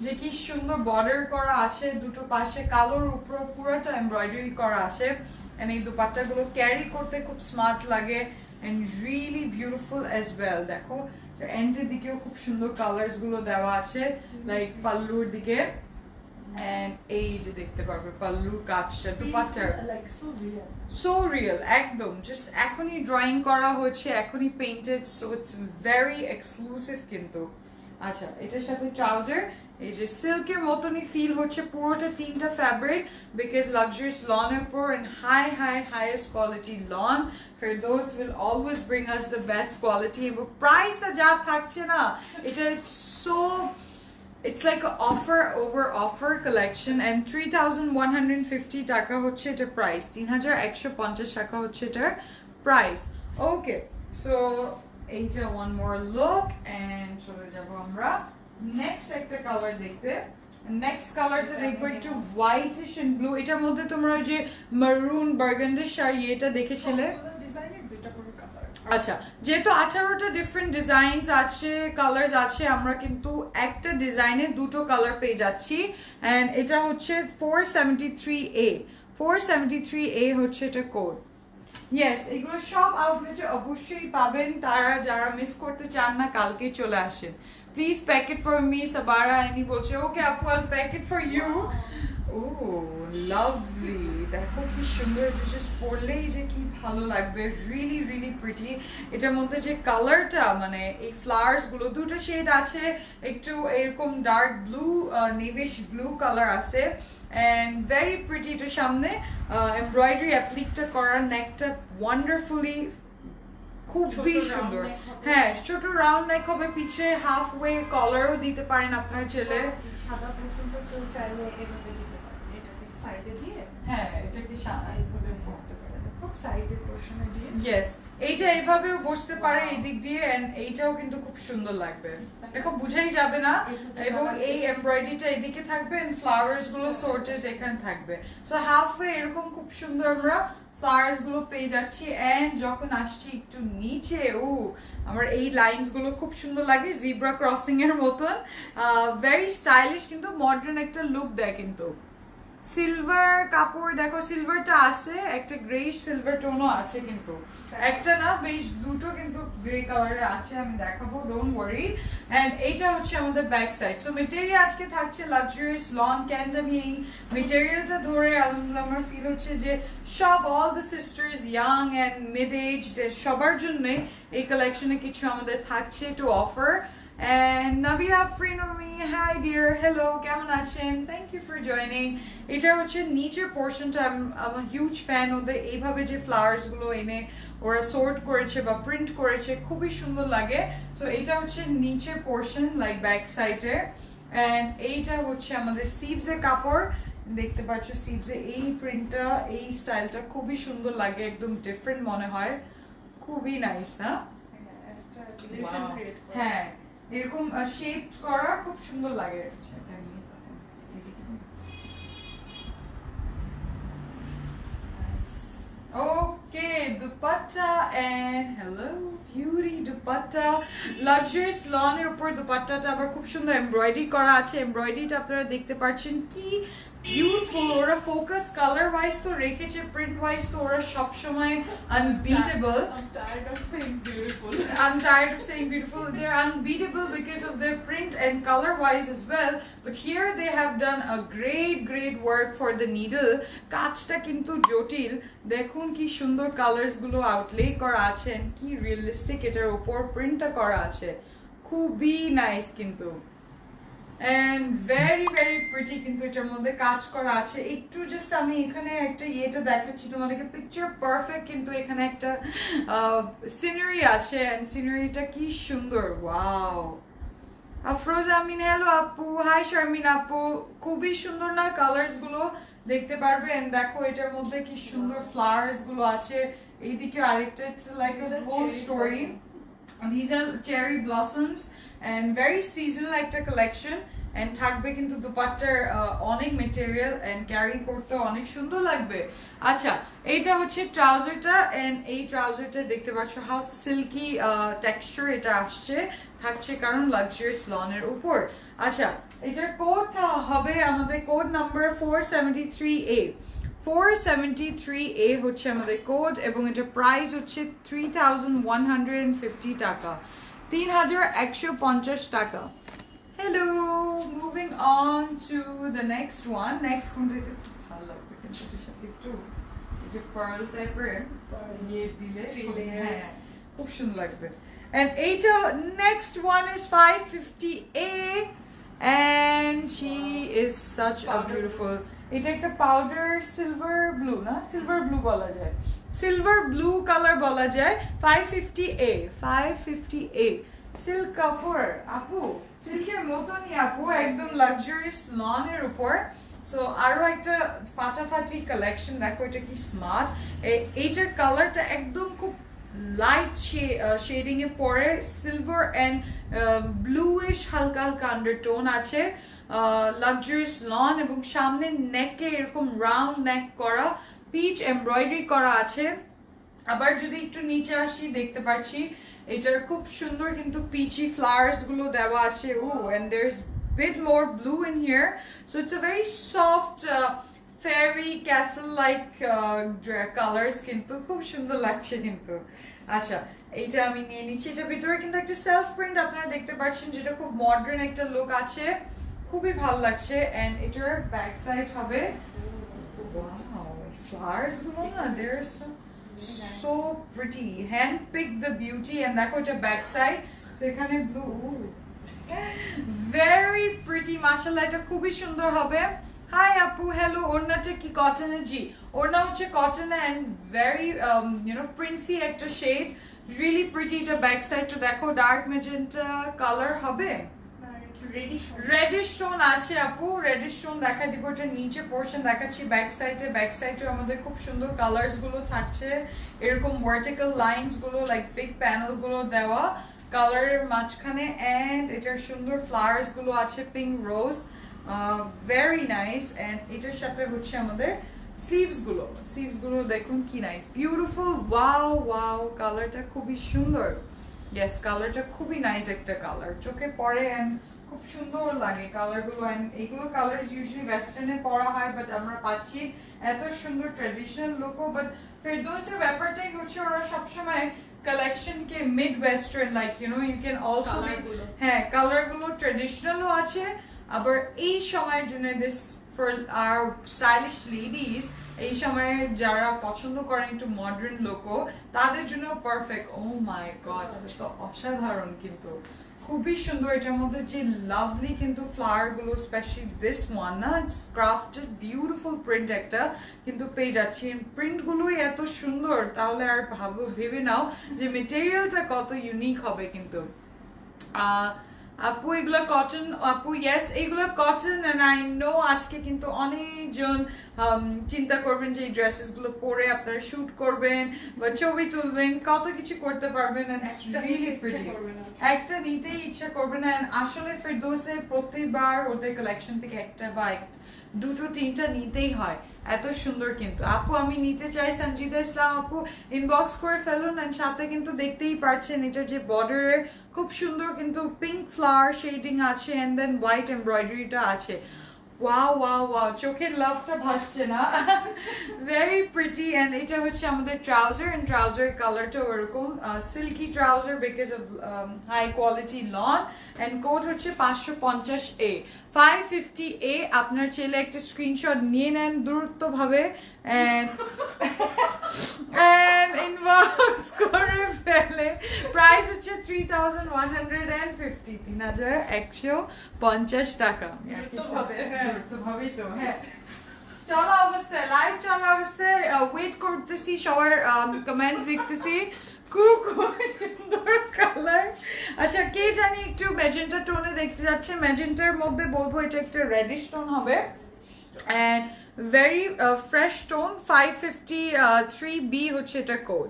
যে কি সুন্দর বর্ডার করা আছে দুটো পাশে কালোর উপর পুরোটা এমব্রয়ডারি করা আছে এন্ড এই দোপাট্টাগুলো ক্যারি করতে খুব স্মার্ট লাগে and really beautiful as well দেখো এন্ডের দিকেও খুব সুন্দর কালার্স গুলো দেওয়া আছে লাইক পাল্লুর দিকে এন্ড এই যে দেখতে পারবে পাল্লুর কাজটা দুপাট্টার লাইক সো রিয়েল একদম জাস্ট এখনই ড্রয়িং করা হচ্ছে এখনই painted so it's very exclusive কিন্তু আচ্ছা এটার সাথে ট্রাউজার এই যে সিল্কের মতনই ফিল হচ্ছে পুরোটা তিনটা ফ্যাব্রিক বিকজ লাক্সারিয়াস লনের উপর and highest quality lawn Ferdous will always bring us the best quality এবং প্রাইসটা যা থাকছে না এটা so it's like a offer over offer collection and 3150 টাকা হচ্ছে এটা প্রাইস 3150 টাকা হচ্ছে এটা প্রাইস ওকে সো এইটা one more look and চলে যাব আমরা নেক্সট একটা কালার দেখতে নেক্সট কালারটা দেখবো একটু হোয়াইটিশ এন্ড ব্লু এটার মধ্যে তোমরা ওই যে মারুন বার্গান্ডি শাড়ি এটা দেখেছিলে ডিজাইনের দুটো করে কালার আচ্ছা যেহেতু 18টা ডিফারেন্ট ডিজাইনস আছে কালারস আছে আমরা কিন্তু একটা ডিজাইনের দুটো কালার পেয়ে যাচ্ছি এন্ড এটা হচ্ছে 473A 473A হচ্ছে এটা কোড ইয়েস এগুলো সব আউটলেটে অবশ্যই পাবেন তারা যারা মিস করতে চান না কালকেই চলে আসেন please pack it for me Sabara Ani বলছে ওকে আপু I pack it for you oh lovely দেখো কি সুন্দর এটা জাস্ট পরলেই যে কি ভালো লাগবে রিয়েলি প্রিটি এটার মধ্যে যে কালারটা মানে এই ফ্লাওয়ার্স গুলো দুটো শেড আছে একটু এরকম ডার্ক ব্লু নেভিশ ব্লু কালার আছে এন্ড ভেরি প্রিটি এটার সামনে এমব্রয়ডারি অ্যাপ্লিকটা করা নেকটা ওয়ান্ডারফুলি খুবই সুন্দর হ্যাঁ ছোট রাউন্ড নেক হবে পিছে হাফ ওয়ে কলারও দিতে পারেন আপনার ছেলে সাদা পোর্শনটা কেউ চাইলে এভাবে দিতে পারে এটাকে সাইডে দিয়ে হ্যাঁ এটাকে এইভাবে করতে পারে খুব সাইডের পোর্শনে দিয়ে ইয়েস এইটা এইভাবেও বসতে পারে এই দিক দিয়ে এন্ড এইটাও কিন্তু খুব সুন্দর লাগবে দেখো বুঝাই যাবে না এবং এই এমব্রয়ডারিটা এদিকে থাকবে এন্ড ফ্লাওয়ার্স গুলো সর্টেড এখানে থাকবে সো হাফ ওয়ে এরকম খুব সুন্দর আমরা ফ্লাওয়ার্স গুলো পেয়ে যাচ্ছি এন্ড যখন আসছি একটু নিচে ও আমার এই লাইনস গুলো খুব সুন্দর লাগে জিব্রা ক্রসিং এর মতন ভেরি স্টাইলিশ কিন্তু মডার্ন একটা লুক দেয় কিন্তু সিলভার কাপড় দেখো সিলভারটা আছে একটা গ্রেইশ সিলভার টোনও আছে কিন্তু একটা না বেশ দুটো কিন্তু গ্রে কালারে আছে আমি দেখাবো ডোন্ট ওয়ারি এন্ড এইটা হচ্ছে আমাদের ব্যাক সাইড সো মেটেরিয়াল আজকে থাকছে লাক্সারিয়াস লন ক্যান্ড আমি এই মেটেরিয়ালটা ধরে আলহামদুলিল্লাহ আমার ফিল হচ্ছে যে সব all the sisters young and mid age সবার জন্য এই কালেকশনে কিছু আমাদের থাকছে to offer And Nabila Frinomi, hi dear, hello, কেমন আছেন? Thank you for joining. এটা হচ্ছে নিচের পোর্শনটা I'm a huge fan ওদের এইভাবে যে ফ্লাওয়ার্স গুলো এনে ওরা সর্ট করেছে বা প্রিন্ট করেছে খুবই সুন্দর লাগে সো এটা হচ্ছে নিচের পোর্শন লাইক ব্যাক সাইডে এন্ড এইটা হচ্ছে আমাদের সিভস এর কাপড় দেখতে পাচ্ছ সিভস এর এই প্রিন্টটা এই স্টাইলটা খুবই সুন্দর লাগে একদম ডিফারেন্ট মনে হয় খুবই নাইস না একটা রিলেশন ক্রিয়েট করে হ্যাঁ এরকম শেপ করা খুব সুন্দর লাগে okay dupatta and hello beauty dupatta luxurious লনের উপর দুপাট্টাটা আবার খুব সুন্দর এমব্রয়ডারি করা আছে এমব্রয়ডারিটা আপনারা দেখতে পাচ্ছেন কি বিউটিফুল ওরা ফোকাস কালার ওয়াইজ তো রেখেছে প্রিন্ট ওয়াইজ তো ওরা সব সময় unbeatable I'm tired of saying beautiful. I'm tired of saying beautiful. They're unbeatable because of their print and color wise as well. But here they have done a great work for the needle. কাজটা কিন্তু জটিল দেখুন কি সুন্দর colours গুলো outlay করা আছে কি রিয়েলিস্টিক এটার উপর প্রিন্টটা করা আছে খুবই নাইস কিন্তু এন্ড ভেরি ভেরি প্রিটি, কিন্তু এটার মধ্যে কাজ করা আছে। একটু জাস্ট আমি এখানে একটা ইয়েটা দেখাচ্ছি তোমাদেরকে, পিকচার পারফেক্ট, কিন্তু এখানে একটা সিনারি আছে এন্ড সিনারিটা কি সুন্দর, ওয়াও। আফরোজ আমিন, হ্যালো আপু, হাই শারমিন আপু, খুবই সুন্দর না কালার্স গুলো, দেখতে পারবেন। দেখো এটার মধ্যে কি সুন্দর ফ্লাওয়ার্স গুলো আছে, এইদিকে আরেকটা, it's like a whole story. These are cherry blossoms and very seasonal একটা collection, and থাকবে কিন্তু দুপাট্টার অনেক মেটেরিয়াল এন্ড ক্যারি করতে অনেক সুন্দর লাগবে। আচ্ছা, এইটা হচ্ছে ট্রাউজারটা, এন্ড এই ট্রাউজারটা দেখতে পাচ্ছ হাউ সিল্কি টেক্সচার এটা আসছে থাকছে, কারণ লাক্সারিয়াস লনের উপর। আচ্ছা, এটার কোড হবে আমাদের কোড নাম্বার 473A। 473A হচ্ছে আমাদের কোড, এবং এটা প্রাইস হচ্ছে 3150 টাকা, 3150 টাকা। Hello, moving on to the next one. Next কোনটা এটা ভালো লাগবে, কিন্তু এটার সাথে একটু এই যে পার্ল টাইপের ইয়ে দিলে হ্যাঁ খুব সুন্দর লাগবে। And এইটা next one is 550A, and she is such a beautiful, এটা একটা পাউডার সিলভার ব্লু, না সিলভার ব্লু বলা যায়, সিলভার ব্লু কালার বলা যায়। 550A, 550A সিল্ক কাপড় আপু, সিল্কের মতনই আপু, একদম লাক্সারিয়াস লনের উপর। সো আরো একটা ফাটাফাটি কালেকশন, দেখো এটা কি স্মার্ট। এইটার কালারটা একদম খুব লাইট শেডিং এ পরে, সিলভার এন্ড ব্লুইশ হালকা হালকা আন্ডারটোন আছে, লাক্সারিয়াস লন, এবং সামনে নেকে এরকম রাউন্ড নেক করা, পিচ এমব্রয়ডারি করা আছে। আবার যদি একটু নিচে আসি দেখতে পাচ্ছি এটার খুব সুন্দর কিন্তু পিচি ফ্লাওয়ার্স গুলো দেওয়া আছে। Oh and there is bit more blue in here, so it's a very soft fairy castle like colors, কিন্তু খুব সুন্দর লাগছে কিন্তু। আচ্ছা, এইটা আমি নিয়ে নিচ্ছি। এটা ভিতরে কিন্তু একটা সেলফ প্রিন্ট আপনারা দেখতে পাচ্ছেন, যেটা খুব মডার্ন একটা লুক আছে, খুবই ভালো লাগছে। এন্ড এটার ব্যাক সাইড হবে, ওয়াও, ফ্লাওয়ার্স গুলো না, দেয়ার so pretty, hand pick the beauty, and দেখো এটা ব্যাক সাইড, সো এখানে ব্লু, very pretty, মাশাআল্লাহ, এটা খুবই সুন্দর হবে। হাই আপু, হ্যালো। ওড়নাটা কি কটনের? জি, ওড়না হচ্ছে কটন এন্ড ভেরি প্রিন্সি একটা শেড, রিয়েলি প্রিটি। এটা ব্যাক সাইডটা দেখো, ডার্ক মেজেন্টা কালার হবে, রেডিশ টোন আছে আপু, রেডিশ টোন দেখা দিব। এটা নিচে পোরশন দেখাচ্ছি, ব্যাক সাইডে, ব্যাক সাইডে আমাদের খুব সুন্দর কালার্স গুলো থাকছে, এরকম ভার্টিক্যাল লাইনস গুলো লাইক বিগ প্যানেল গুলো দেওয়া কালারের মাঝখানে, এন্ড এটার সুন্দর ফ্লাওয়ার্স গুলো আছে, pink rose, very nice. And এটার সাথে হচ্ছে আমাদের স্লিভস গুলো দেখুন কি নাইস, বিউটিফুল, ওয়াও ওয়াও, কালারটা খুবই সুন্দর। ইয়েস, কালারটা খুবই নাইস একটা কালার, চোখে পড়ে এন্ড খুব সুন্দর লাগে কালার গুলো। এন্ড এইগুলো কালার ইউজুয়ালি ওয়েস্টার্নে পরা হয়, বাট আমরা পাচ্ছি এত সুন্দর ট্রেডিশনাল লুকও। বাট ফেরদৌসের ব্যাপারটাই হচ্ছে ওরা সবসময় কালেকশন কে mid western, like you can also, হ্যাঁ, কালার গুলো ট্রেডিশনালও আছে, আবার এই সময়ের জন্য this for our stylish ladies, এই সময়ে যারা পছন্দ করেন একটু মডার্ন লুকও, তাদের জন্য পারফেক্ট। ও মাই গড, এটা তো অসাধারণ, কিন্তু খুবই সুন্দর। এটার মধ্যে যে লাভলি কিন্তু ফ্লাওয়ার গুলো, স্পেশালি দিস ওয়ান না, ইটস ক্রাফটেড বিউটিফুল প্রিন্ট একটা কিন্তু পেয়ে যাচ্ছি। প্রিন্ট গুলোই এত সুন্দর, তাহলে আর ভেবে নাও যে মেটেরিয়ালটা কত ইউনিক হবে। কিন্তু আপু এগুলো কটন? আপু ইয়েস, এগুলো কটন, এন্ড আই নো আজকে কিন্তু অনেকজন চিন্তা করবেন যে এই ড্রেসেস গুলো পরে আপনারা শুট করবেন বা ছবি তুলবেন, কত কিছু করতে পারবেন, একটা নিতেই ইচ্ছা করবে না। আসলে ফেরদৌসে প্রতিবার ওদের কালেকশন থেকে একটা বা দুটো তিনটা নিতেই হয়, এত সুন্দর। কিন্তু আপু আমি নিতে চাই, সঞ্জিদা ইসলাম আপু ইনবক্স করে ফেলুন। এন্ড সাথে কিন্তু দেখতেই পারছেন এটার যে বর্ডারে খুব সুন্দর কিন্তু পিঙ্ক ফ্লাওয়ার শেডিং আছে, এন্ড দেন হোয়াইট এমব্রয়ডারিটা আছে। ওয়াও ওয়াও ওয়াও, চোখের লাভটা ভাসছে না, ভেরি প্রিটি। এন্ড এটা হচ্ছে আমাদের ট্রাউজার, এন্ড ট্রাউজারের কালারটা ওরকম silky trouser because of high quality lawn. And code হচ্ছে 550A, 550A। আপনার ছেলে একটা স্ক্রিনশট নিয়ে নেন দ্রুতভাবে, and and inbox করে ফেলে প্রাইস হচ্ছে 3150 3150 টাকা ভাবেই তো হ্যাঁ চলা অবস্থায় লাইভ চলা অবস্থায় ওয়েট করতেছি সবার কমেন্টস দেখতেছি খুব সুন্দর কালার আচ্ছা কে জানি একটু ম্যাজেন্টা টোনে দেখতে যাচ্ছে ম্যাজেন্টার মধ্যে বলবো এটা একটা রেডিশ টোন হবে and very fresh tone 553B হচ্ছে এটা কোড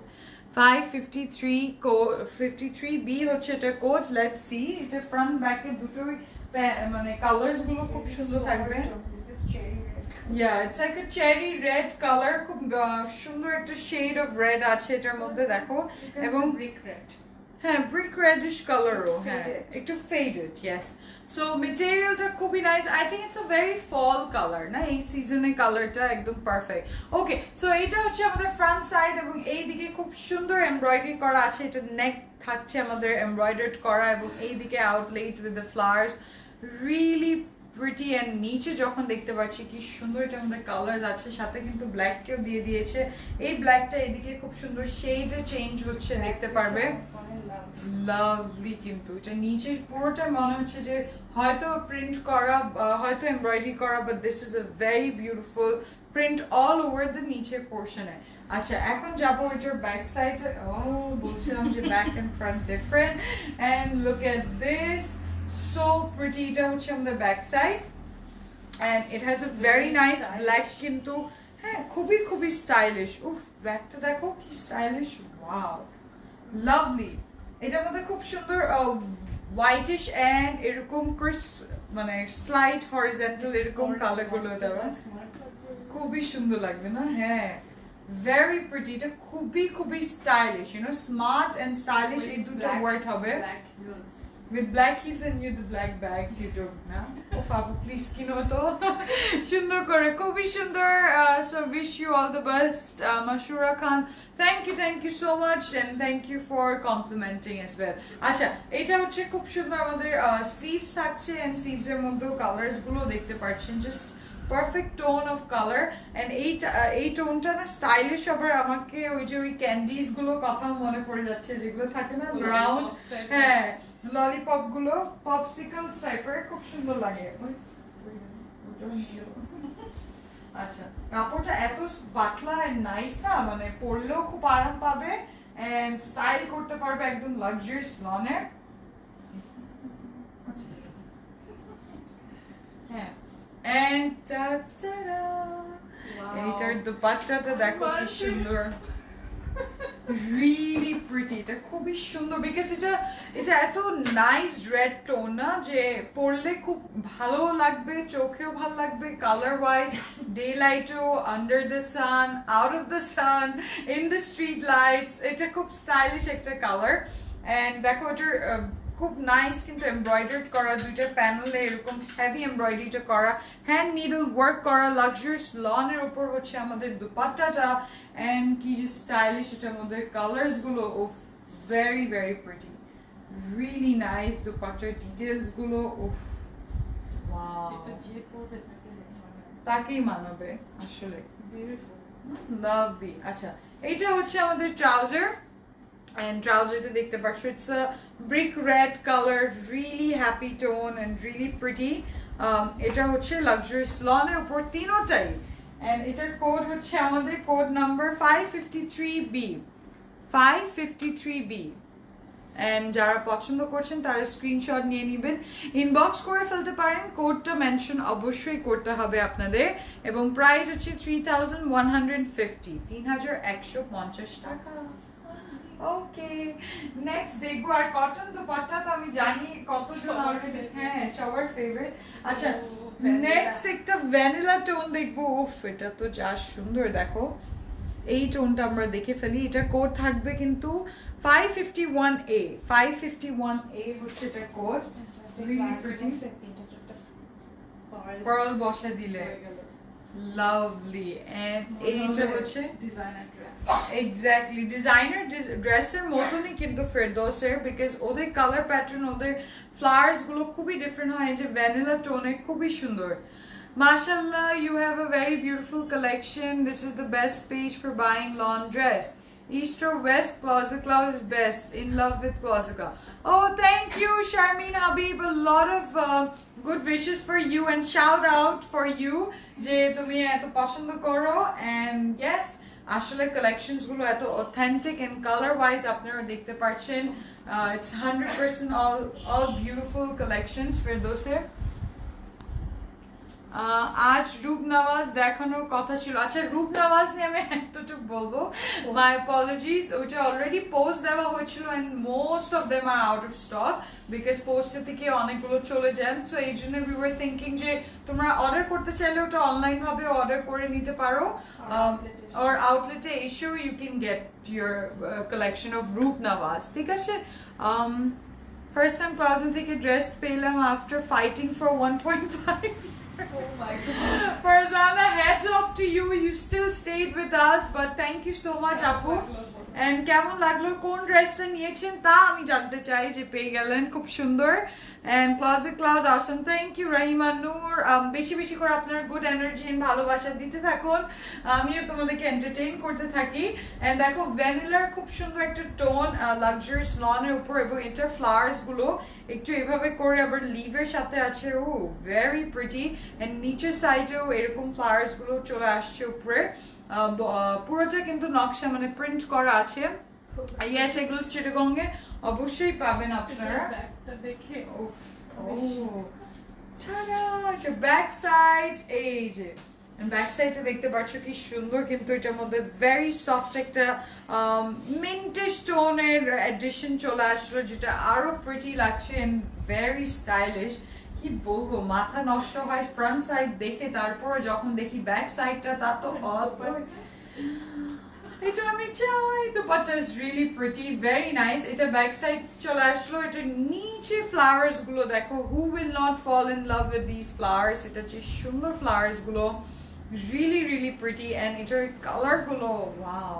553B হচ্ছে এটা কোড লেটস সি এটা ফ্রন্ট ব্যাক এ দুটোই মানে কালারস গুলো খুব সুন্দর থাকবে Yeah, it's like a cherry red color খুব সুন্দর একটা shade of red আছে এটার মধ্যে দেখো এবং brick red হ্যাঁ ব্রিক রেডিশ কালারও হ্যাঁ একটু ফেডেড ইয়েস সো মেটেরিয়ালটা খুবই nice I think it's a very fall colour না এই সিজনের কালারটা একদম পারফেক্ট ওকে সো এটা হচ্ছে আমাদের ফ্রন্ট সাইড এবং এইদিকে খুব সুন্দর এমব্রয়ডারি করা আছে এটা নেক থাকছে আমাদের এমব্রয়ডার্ড করা এবং এইদিকে outlet with the flowers really pretty and নিচে যখন দেখতে পাচ্ছি কি সুন্দর এটা আমাদের কালার্স আছে সাথে কিন্তু ব্ল্যাক কেও দিয়ে দিয়েছে এই ব্ল্যাকটা এদিকে খুব সুন্দর শেডে চেঞ্জ হচ্ছে দেখতে পারবে লাভলি কিন্তু এটা নিচে পুরোটা মনে হচ্ছে যে হয়তো প্রিন্ট করা হয়তো এমব্রয়ডারি করা but this is a very beautiful print all over the নিচের পোর্শনে আচ্ছা এখন যাবো এটার ব্যাক সাইডে বলছিলাম যে back and front different and look at this so pretty এটা হচ্ছে আমাদের back side and it has a very nice black কিন্তু হ্যাঁ খুবই খুবই স্টাইলিশ উফ ব্যাকটা দেখো কি স্টাইলিশ ওয়াও লাভলি এটার মধ্যে খুব সুন্দর হোয়াইটিশ এন্ড এরকম ক্রিস মানে স্লাইড হরিজন্টাল এরকম কালার গুলো দেওয়া খুবই সুন্দর লাগবে না হ্যাঁ very pretty এটা খুবই খুবই stylish you know smart and stylish এই দুটো ওয়ার্ড হবে with black heels and you the black bag you don't know oh Fabu please kino to সুন্দর করে খুবই সুন্দর so wish you all the best Mashura Khan thank you so much and thank you for complimenting as well আচ্ছা এটা হচ্ছে খুব সুন্দর আমাদের স্লিভস থাকছে and স্লিভস এর মধ্যে কালারস গুলো দেখতে পাচ্ছেন just perfect tone of color and এই টোনটা না স্টাইলিশ আবার আমাকে ওই যে ওই ক্যান্ডিজ গুলো কথা মনে পড়ে যাচ্ছে যেগুলো থাকে না রাউন্ড হ্যাঁ ললিপপ গুলো পপসিকল টাইপের খুব সুন্দর লাগে আচ্ছা কাপড়টা এত পাতলা আর নাইস না মানে পরলেও খুব আরাম পাবে এন্ড স্টাইল করতে পারবে একদম লাক্সারিয়াস লনে হ্যাঁ and ta-da! এইটার দুপাট্টাটা দেখো কি সুন্দর really pretty এটা খুবই সুন্দর বিকজ এটা এত নাইস রেড টোন না যে পরলে খুব ভালো লাগবে চোখেও ভালো লাগবে কালার ওয়াইজ ডে লাইটও under the sun out of the sun in the street lights এটা খুব স্টাইলিশ একটা কালার এন্ড দেখো এটার খুব নাইস কিন্তু এমব্রয়ডার্ড করা দুইটা প্যানেলে এরকম হেভি এমব্রয়ডারিটা করা হ্যান্ড নিডল ওয়ার্ক করা লাক্সারিয়াস লনের উপর হচ্ছে আমাদের দুপাট্টাটা এন্ড কি যে স্টাইলিশ এটার মধ্যে কালার্স গুলো উফ very very pretty really nice দুপাট্টার ডিটেইলস গুলো উফ ওয়াও তাকেই মানাবে আসলে বিউটিফুল লাভলি আচ্ছা এইটা হচ্ছে আমাদের trouser and trouser te dekhte pacho it's a brick red color really happy tone and really pretty eta hocche luxurious lawn er upor tinotai and etar code hocche amader code number 553B and jara pochondo korchen tara screenshot niye niben inbox kore felte paren code ta mention obosshoi korte hobe apnader ebong price hocche 3150 3150 টাকা okay next দেখবো আর cotton dupatta তো আমি জানি কতজন already হ্যাঁ সবার favourite আচ্ছা next একটা ভ্যানিলা টোন দেখবো উফ এটা তো যা সুন্দর দেখো এই টোনটা আমরা দেখে ফেলি এটা কোড থাকবে কিন্তু 551A হচ্ছে এটা কোড রিয়েলি প্রিটি পার্ল বসা দিলে লাভলি এন্ড এইটা হচ্ছে ডিজাইনার ড্রেস এক্স্যাক্টলি ডিজাইনার ড্রেসের মতনই কিন্তু ফেরদৌসের বিকজ ওদের কালার প্যাটার্ন ওদের ফ্লাওয়ার্স গুলো খুবই ডিফারেন্ট হয় যে ভ্যানিলা টোনে খুবই সুন্দর Mashallah, you have a very beautiful collection. This is the best page for buying lawn dress. East or West, Closet Cloud is best. In love with Closet Cloud. Oh, thank you, Sharmeen Habib. A lot of good wishes for you and shout out for you. যে তুমি এত পছন্দ করো and yes, আসলে collections গুলো এত authentic and color wise আপনারা দেখতে পাচ্ছেন. It's 100% all beautiful collections for those. আজ রূপ নওয়াজ দেখানোর কথা ছিল. আচ্ছা, রূপ নওয়াজ নিয়ে আমি এতটুকু বলবো, মাই অ্যাপোলজিস. ওইটা অলরেডি পোস্ট দেওয়া হয়েছিল and most of them are out of stock because পোস্টের থেকে অনেকগুলো চলে যান. সো এই জন্য উই ওয়ার থিঙ্কিং যে তোমরা অর্ডার করতে চাইলে ওটা অনলাইন ভাবে অর্ডার করে নিতে পারো, or আউটলেটে এসেও you can get your collection of Roop Nawaz. ঠিক আছে? ফার্স্ট টাইম ক্লাউজন থেকে ড্রেস পেলাম after fighting for 1.5. Oh my god. Farzana, heads off to you. You still stayed with us, but thank you so much, Apu. And কেমন লাগলো, কোন ড্রেসটা নিয়েছেন তা আমি জানতে চাই, যে পেয়ে গেলেন খুব সুন্দর. And Closet Cloud, awesome. Thank you, Rahima Noor. বেশি বেশি করে আপনার গুড এনার্জি এন্ড ভালোবাসা দিতে থাকুন, আমিও তোমাদেরকে এন্টারটেইন করতে থাকি. এন্ড দেখো, ভ্যানিলার খুব সুন্দর একটা টোন লাক্সারিয়াস লনের উপর, এবং এটার ফ্লাওয়ার্স গুলো একটু এভাবে করে আবার লিভের সাথে আছে. ও ভেরি প্রিটি. এন্ড নিচের সাইডেও এরকম ফ্লাওয়ার্স গুলো চলে আসছে উপরে. পুরোটা কিন্তু নকশা মানে প্রিন্ট করা আছে. ইয়েস, এগুলো চিটাগংয়ে অবশ্যই পাবেন আপনারা. ব্যাগটা দেখে ব্যাক সাইড, এই যে ব্যাক সাইডে দেখতে পাচ্ছ কি সুন্দর, কিন্তু এটার মধ্যে ভেরি সফট একটা মিন্টিশ টোনের এডিশন চলে আসলো, যেটা আরো প্রিটি লাগছে এন্ড ভেরি স্টাইলিশ. কি বলবো, মাথা নষ্ট হয় ফ্রন্ট সাইড দেখে, তারপর যখন দেখি ব্যাক সাইডটা তা তো এটা আমি চাই. Dupatta is really pretty, very nice. এটা ব্যাক সাইড চলে আসলো. এটা নিচে ফ্লাওয়ার্স গুলো দেখো, who will not fall in love with this flowers. এটা যে সুন্দর ফ্লাওয়ার্স গুলো, রিয়েলি রিয়েলি প্রিটি. এন্ড এটার কালার গুলো ওয়াও,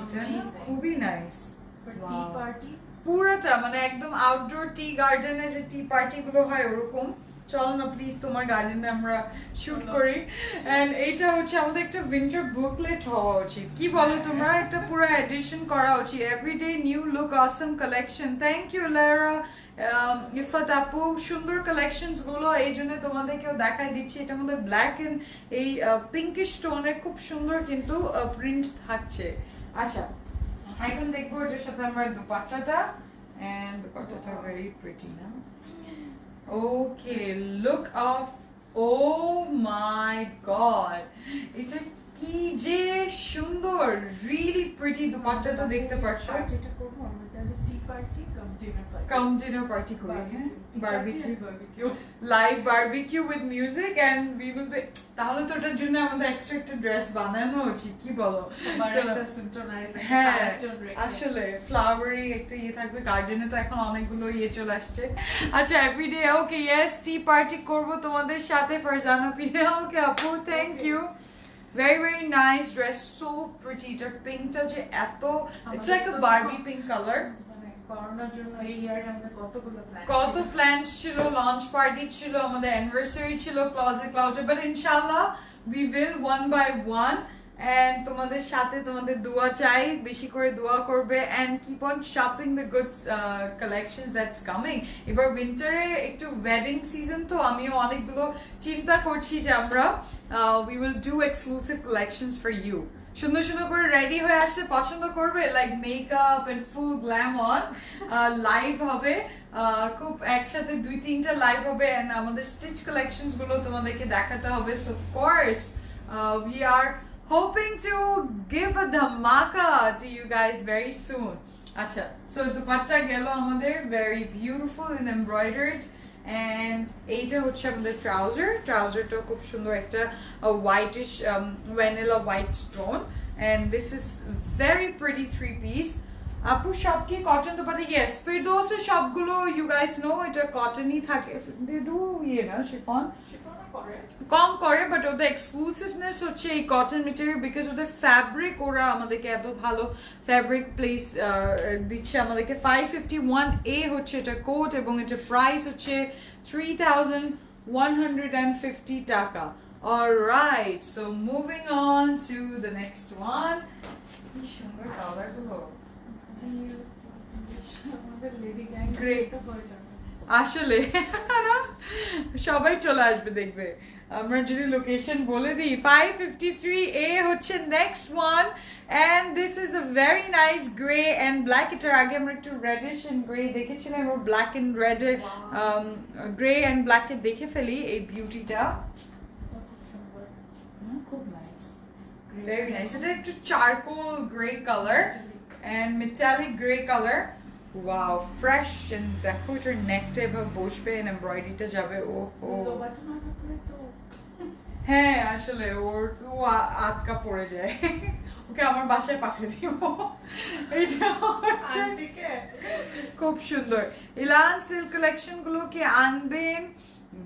এটা খুবই নাইস. টি পার্টি পুরোটা মানে একদম আউটডোর টি গার্ডেনে যে টি পার্টি গুলো হয় ওরকম. চলো না প্লিজ তোমার গার্ডেনে আমরা শুট করি. এন্ড এইটা হচ্ছে আমাদের একটা উইন্টার বুকলেট হওয়া উচিত, কি বলো তোমরা? একটা পুরো এডিশন করা উচিত. Everyday new look, awesome collection. Thank you Lara, Ifat আপু. সুন্দর কালেকশনস গুলো এই জন্য তোমাদেরকেও দেখাই দিচ্ছি. এটার মধ্যে ব্ল্যাক এন্ড এই পিঙ্কিশ টোনের খুব সুন্দর কিন্তু প্রিন্ট থাকছে. আচ্ছা, এখন দেখবো এটার সাথে আমার দুপাট্টাটা, এন্ড দুপাট্টাটা ভেরি প্রিটি না? Okay, look off. Oh my god, এটা কি যে সুন্দর, রিয়েলি প্রিটি. দুপাট্টাটা দেখতে পাচ্ছ, এটা করব আমরা তাহলে tea party cum dinner party করি. হ্যাঁ, barbecue, live barbecue with music and we will be. তাহলে তো ওটার জন্য আমাদের এক্সট্রা একটা ড্রেস বানানো উচিত, কি বলো? হ্যাঁ, আসলে ফ্লাওয়ারি একটা ইয়ে থাকবে. গার্ডেনে তো এখন অনেকগুলো ইয়ে চলে আসছে. আচ্ছা, everyday okay, yes, tea party করব তোমাদের সাথে. ফারজানা পিয়া, ওকে আপু, thank you. Very very nice dress, so pretty. এটার পিঙ্কটা যে এত, it's like a Barbie pink color. করোনার জন্য এই ইয়ারে আমাদের কত প্ল্যানস ছিল, লঞ্চ পার্টি ছিল, আমাদের অ্যানিভার্সারি ছিল ক্লজেট ক্লাউডে, বাট ইনশাআল্লাহ we will one by one. And তোমাদের সাথে তোমাদের দোয়া চাই, বেশি করে দোয়া করবে and keep on shopping the good collections that's coming. এবার উইন্টারে একটু ওয়েডিং সিজন, তো আমিও অনেকগুলো চিন্তা করছি যে আমরা we will do exclusive collections for you. সুন্দর সুন্দর করে রেডি হয়ে আসছে, পছন্দ করবে, like makeup and full glam on. Live হবে, খুব একসাথে 2-3টা লাইভ হবে এন্ড আমাদের স্টিচ কালেকশনস গুলো তোমাদেরকে দেখাতে হবে. So of course we are hoping to give a dhamaka to you guys very soon. Acha, so dupatta gelo amader very beautiful and embroidered. And এইটা হচ্ছে আমাদের ট্রাউজারটা খুব সুন্দর একটা whitish vanilla white tone, and this is very pretty 3-piece. আপু সব কি cotton dupatta? Yes, ফিরদৌসের সবগুলো ইউ গাইস নো এটা কটনই থাকে. দে ডু ইয়ে না শিফন কম করে, বাট ওদের এক্সক্লুসিভনেস হচ্ছে এই কটন মেটেরিয়াল, বিকজ ওদের ফ্যাব্রিক, ওরা আমাদেরকে এত ভালো ফ্যাব্রিক প্লেস দিচ্ছে আমাদেরকে. 551A হচ্ছে এটা কোট, এবং এটা প্রাইস হচ্ছে 3100 150 টাকা. Alright, so moving on to the next one. কি সুন্দর কালার গুলো. আমাদের লেডি গ্যাং Great. এটা হয়ে যাবে। আসলে সবাই চলে আসবে দেখবে আমরা যদি লোকেশন বলে দিই 553A হচ্ছে next one and this is a very nice grey and black এটার আগে আমরা একটু রেডিশ এন্ড গ্রে দেখেছিলাম আমরা black and red grey and black এ দেখে ফেলি এই বিউটিটা খুব সুন্দর। খুব নাইস ভেরি নাইস এটা একটু charcoal grey colour and metallic grey colour wow fresh and দেখো এটার নেকটা এবার বসবে এন্ড এমব্রয়ডারিটা যাবে ও ও তো বাটন না করে তো হ্যাঁ আসলে ওর তো আটকা পড়ে যায় ওকে আমার বাসায় পাঠিয়ে দিব এইটা হচ্ছে আন্টিকে খুব সুন্দর ইলান সিল্ক কালেকশন গুলো কি আনবেন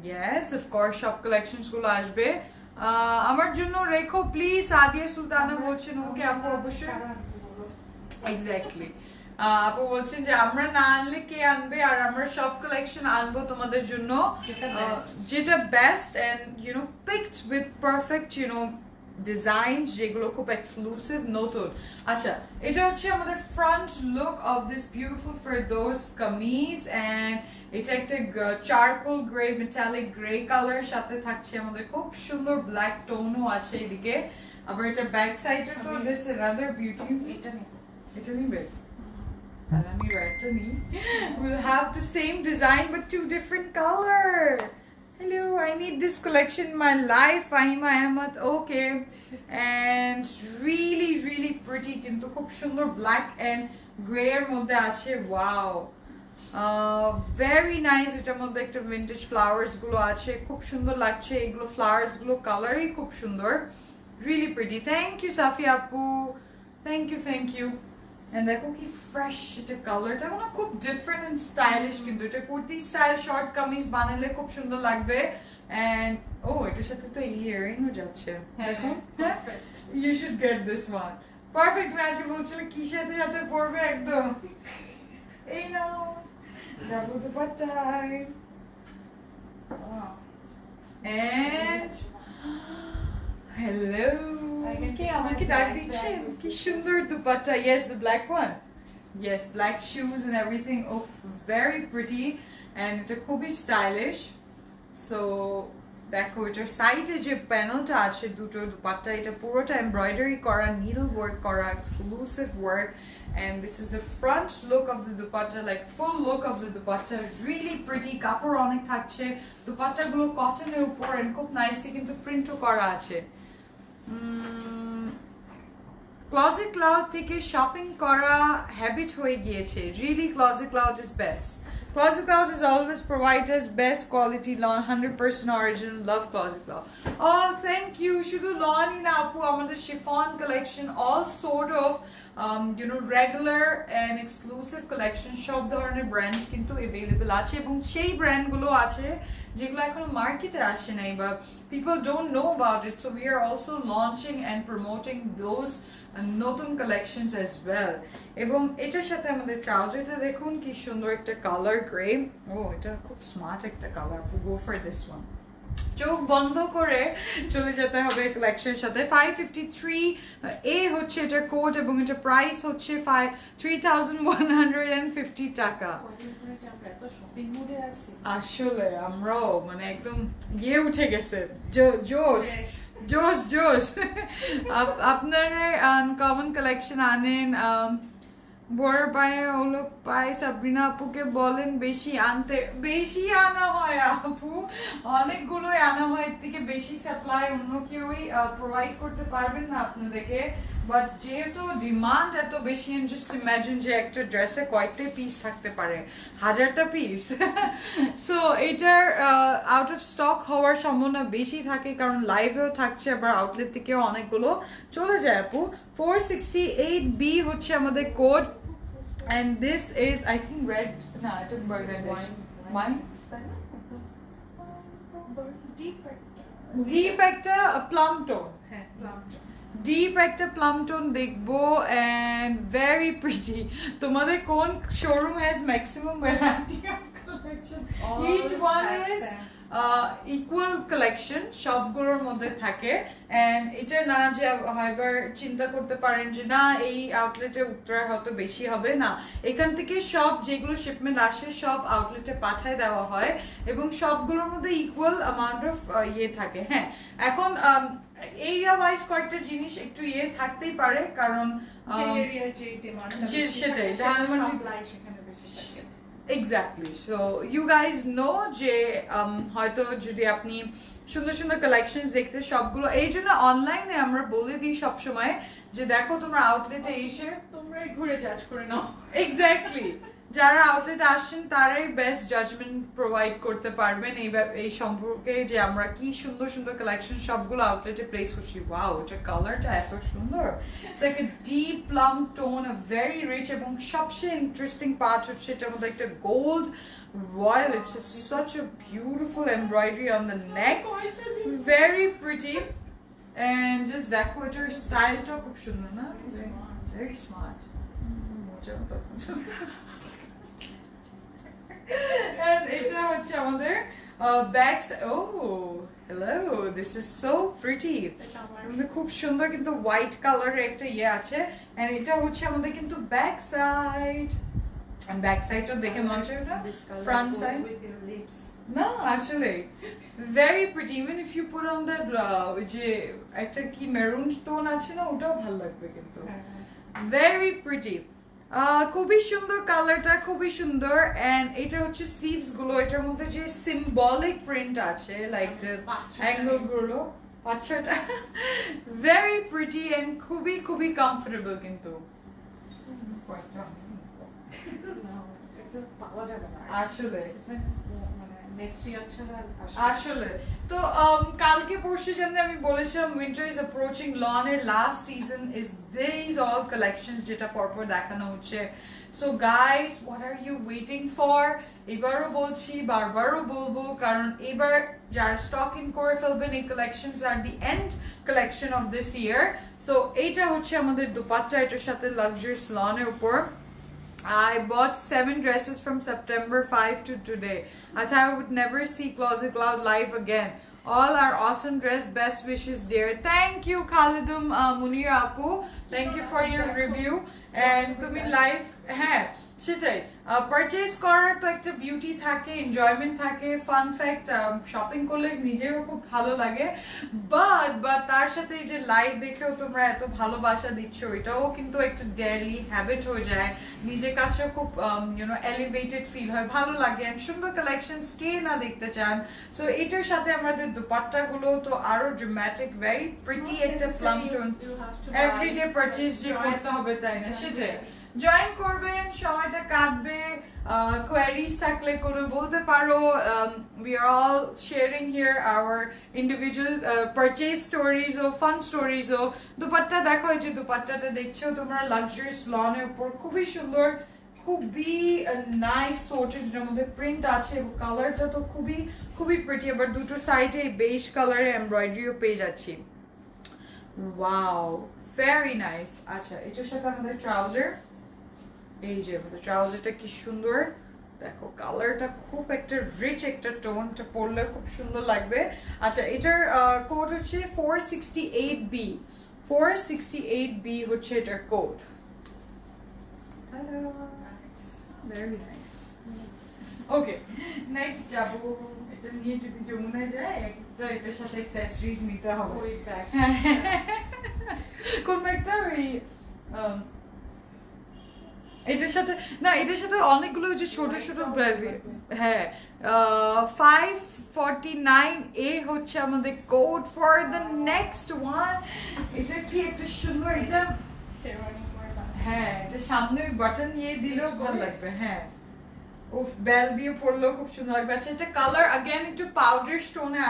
ইয়েস অফ কোর্স সব কালেকশনস গুলো আসবে আমার জন্য রেখো প্লিজ সাদিয়া সুলতানা বলছেন ওকে আপু অবশ্যই এক্স্যাক্টলি আপু বলছেন যে আমরা না আনলে কে আনবে আর আমরা সব কালেকশন আনবো তোমাদের জন্য যেটা best and you know picked with perfect you know designs যেগুলো খুব এক্সক্লুসিভ নতুন আচ্ছা এটা হচ্ছে আমাদের front look of this beautiful Ferdous kameez and এটা একটা charcoal grey metallic grey colour সাথে থাকছে আমাদের খুব সুন্দর ব্ল্যাক টোনও আছে এদিকে আবার এটা ব্যাক সাইডে তো দিস অ্যানাদার বিউটি এটা নিবে Alami Ratani will have the same design but two different color. Hello, I need this collection in my life. Fahima Ahmed, okay. And really, really pretty. Kintu khub sundor black and grey er moddhe ache. Wow. Very nice. Etar moddhe ekta vintage flowers gulo ache. Khub sundor lagche. Egulo flowers gulo color hi khub sundor. Really pretty. Thank you, Safi Apu. Thank you, thank you. And দেখো কি fresh এটা কালারটা না খুব different and stylish কিন্তু এটা kurti style short kameez বানালে খুব সুন্দর লাগবে এন্ড ও এটার সাথে তো ইয়ারিং ও যাচ্ছে দেখো perfect you should get this one perfect match বলছিল কি সাথে সাথে পড়বে একদম এই নাও ডাবল দুপাট্টাই এন্ড Hello. Okay, আমাকে ডাক দিচ্ছেন কি সুন্দর dupatta yes the black one yes black shoes and everything oh very pretty and এটা খুবই stylish so দেখো এটার সাইডে যে প্যানেলটা আছে দুটো দুপাট্টা এটা পুরোটা এমব্রয়ডারি করা needle work করা exclusive work and this is the front look of the dupatta like full look of the dupatta really pretty কাপড় অনেক থাকছে দুপাট্টা গুলো কটনের উপর and খুব নাইসলি কিন্তু প্রিন্টও করা আছে ক্লজেট ক্লাউড থেকে শপিং করা হ্যাবিট হয়ে গিয়েছে really closet cloud is best closet cloud is always provide us best quality lawn 100% original love closet cloud thank you শুধু লনই না আপু আমাদের chiffon collection all sort of you know regular and exclusive collection সব ধরনের brands কিন্তু available আছে এবং সেই ব্র্যান্ডগুলো আছে যেগুলো এখন মার্কেটে আসে নাই বা people don't know about it so we are also launching and promoting those নতুন collections as well এবং এটার সাথে আমাদের ট্রাউজারটা দেখুন কি সুন্দর একটা কালার গ্রে ও এটা খুব স্মার্ট একটা colour go for this one চোখ বন্ধ করে চলে যেতে হবে কালেকশনের সাথে 553 এ হচ্ছে এটা কোড এবং এটা প্রাইস হচ্ছে 3150 টাকা এত শপিং মুডে আছি আসলে আমরাও মানে একদম ইয়ে উঠে গেছে জোশ জোশ জোশ আপনারা আনকমন কালেকশন আনেন বড় পায়ে হলো পায়ে সাবরিনা আপুকে বলেন বেশি আনতে বেশি আনা হয় আপু অনেকগুলোই আনা হয় এর থেকে বেশি সাপ্লাই অন্য কেউই প্রোভাইড করতে পারবেন না আপনাদেরকে বাট যেহেতু ডিমান্ড এত বেশি জাস্ট ইমাজিন যে একটা ড্রেসে কয়েকটা পিস থাকতে পারে 1000টা পিস সো এটার আউট অফ স্টক হওয়ার সম্ভাবনা বেশি থাকে কারণ লাইভেও থাকছে আবার আউটলেট থেকেও অনেকগুলো চলে যায় আপু 468B হচ্ছে আমাদের code and this is I think red no I took burgundy wine deep একটা plum tone হ্যাঁ প্লাম ডিপ একটা প্লাম টোন দেখবো and very pretty তোমাদের কোন showroom has maximum variety of collection each one is equal collection সবগুলোর মধ্যে থাকে and এটা না যে হয়বার চিন্তা করতে পারেন যে না এই আউটলেটে উত্তরায় হয়তো বেশি হবে না, এখান থেকে সব যেগুলো শিপমেন্ট আসে সব আউটলেটে পাঠায় দেওয়া হয় এবং সবগুলোর মধ্যে ইকুয়াল অ্যামাউন্ট অফ ইয়ে থাকে। হ্যাঁ, এখন এরিয়া ওয়াইজ কয়েকটা জিনিস একটু ইয়ে থাকতেই পারে, কারণ যে এরিয়ার যে ডিমান্ড সেটাই সাপ্লাই সেখানে বেশি থাকে। Exactly. So you guys know যে হয়তো যদি আপনি সুন্দর সুন্দর কালেকশন দেখতে সবগুলো, এই জন্য অনলাইনে আমরা বলে দিই সবসময় যে দেখো তোমরা আউটলেটে এসে তোমরাই ঘুরে জাজ করে নাও। এক্স্যাক্টলি, যারা আউটলেটে আসছেন তারাই বেস্ট জাজমেন্ট প্রোভাইড করতে পারবেন এই সম্পর্কে যে আমরা কি সুন্দর সুন্দর কালেকশন সবগুলো আউটলেটে প্লেস করছি। ওয়াও, এটা কালারটা এত সুন্দর, it's like a deep plum tone, a very rich, এবং সবচেয়ে ইন্টারেস্টিং পার্ট হচ্ছে এটার মধ্যে একটা gold royal, it's such a beautiful embroidery on the neck, very pretty, and just দেখো এটার স্টাইলটা খুব সুন্দর না, ভেরি স্মার্ট, মজার মতো। And এটা হচ্ছে আমাদের bags. Oh hello, this is so pretty, খুব সুন্দর কিন্তু হোয়াইট কালারের একটা ইয়ে আছে। এন্ড এটা হচ্ছে আমাদের কিন্তু ব্যাক সাইড, ব্যাক সাইডটা দেখে মনে হচ্ছে না ফ্রন্ট সাইড না, আসলে very pretty, even if you put on that ওই যে একটা কি মেরুন স্টোন আছে না, ওটাও ভালো লাগবে কিন্তু, ভেরি প্রিটি, খুবই সুন্দর কালারটা, খুবই সুন্দর। এন্ড এটা হচ্ছে সিভস গুলো, এটার মধ্যে যে সিম্বলিক প্রিন্ট আছে লাইক দ্য অ্যাঙ্গেল গুলো, পাঁচটা ভেরি প্রিটি এন্ড খুবই খুবই কমফোর্টেবল কিন্তু আসলে আসলে তো কালকে পরশু যেমন আমি বলেছিলাম উইন্টার ইজ অ্যাপ্রোচিং, লনের last season is this all collection যেটা পরপর দেখানো হচ্ছে। So guys, what are you waiting for? এবারও বলছি, বারবারও বলবো, কারণ এবার যারা স্টক ইন করে ফেলবেন এই collections are the end collection of this year. So এইটা হচ্ছে আমাদের দুপাট্টা, এটার সাথে লাক্সারিয়াস লনের উপর। I bought 7 dresses from September 5 to today. I thought I would never see Closet Cloud live again. All are awesome dress. Best wishes, dear. Thank you, Khalidum Munir Apu. Thank you for your review. And to me live, হ্যাঁ সেটাই, purchase করার তো একটা beauty থাকে, enjoyment থাকে, fun fact, shopping করলে নিজেরও খুব ভালো লাগে, বাট তার সাথে এই যে লাইভ দেখেও তোমরা এত ভালোবাসা দিচ্ছ, এটাও কিন্তু একটা ডেইলি হ্যাবিট হয়ে যায়, নিজের কাছেও খুব এলিভেটেড ফিল হয়, ভালো লাগে। এন্ড সুন্দর কালেকশনস কে না দেখতে চান। সো এটার সাথে আমাদের দুপাট্টা গুলো তো আরো ড্রামাটিক, ভেরি প্রিটি একটা প্লাম টোন, এভরিডে পারচেজ যে করতে হবে তাই না, সেটাই। জয়েন করবেন, সময়টা কাটবে, কোয়ারিজ থাকলে করে বলতে পারো। We are all sharing here our individual purchase stories or fun stories. ও দুপাট্টা দেখো, এই যে দুপাট্টাটা দেখছো তোমরা লাক্সারিয়াস লনের উপর, খুবই সুন্দর, খুবই নাইস সোর্টেড, এর মধ্যে প্রিন্ট আছে এবং কালারটা তো খুবই খুবই প্রিটি। আবার দুটো সাইডে বেজ কালারে এমব্রয়ডারিও পেয়ে যাচ্ছি। Wow, very nice. আচ্ছা, এটার সাথে আমাদের ট্রাউজার, এই যে আমাদের ট্রাউজারটা কি সুন্দর দেখো, কালারটা খুব একটা রিচ একটা টোনটা পরলে খুব সুন্দর লাগবে। আচ্ছা, এটার কোড হচ্ছে 468B, 468B হচ্ছে এটার code. Very nice. Okay, next যাবো, এটা নিয়ে যদি যমুনায় যায় একটা এটার সাথে অ্যাক্সেসরিজ নিতে হবে, ওই ব্যাগ কোন ব্যাগটা, ওই এটার সাথে না, এটার সাথে অনেকগুলো যে ছোট ছোট, হ্যাঁ 549A হচ্ছে আমাদের code for the next one. এটা কি একটা সুন্দর, এটা হ্যাঁ এটা সামনে ওই বাটন নিয়ে দিলেও ভালো লাগবে, হ্যাঁ উফ বেল দিয়ে পরলেও খুব সুন্দর লাগবে। আচ্ছা, এটা কালার আগেন একটু পাউডার স্টোনে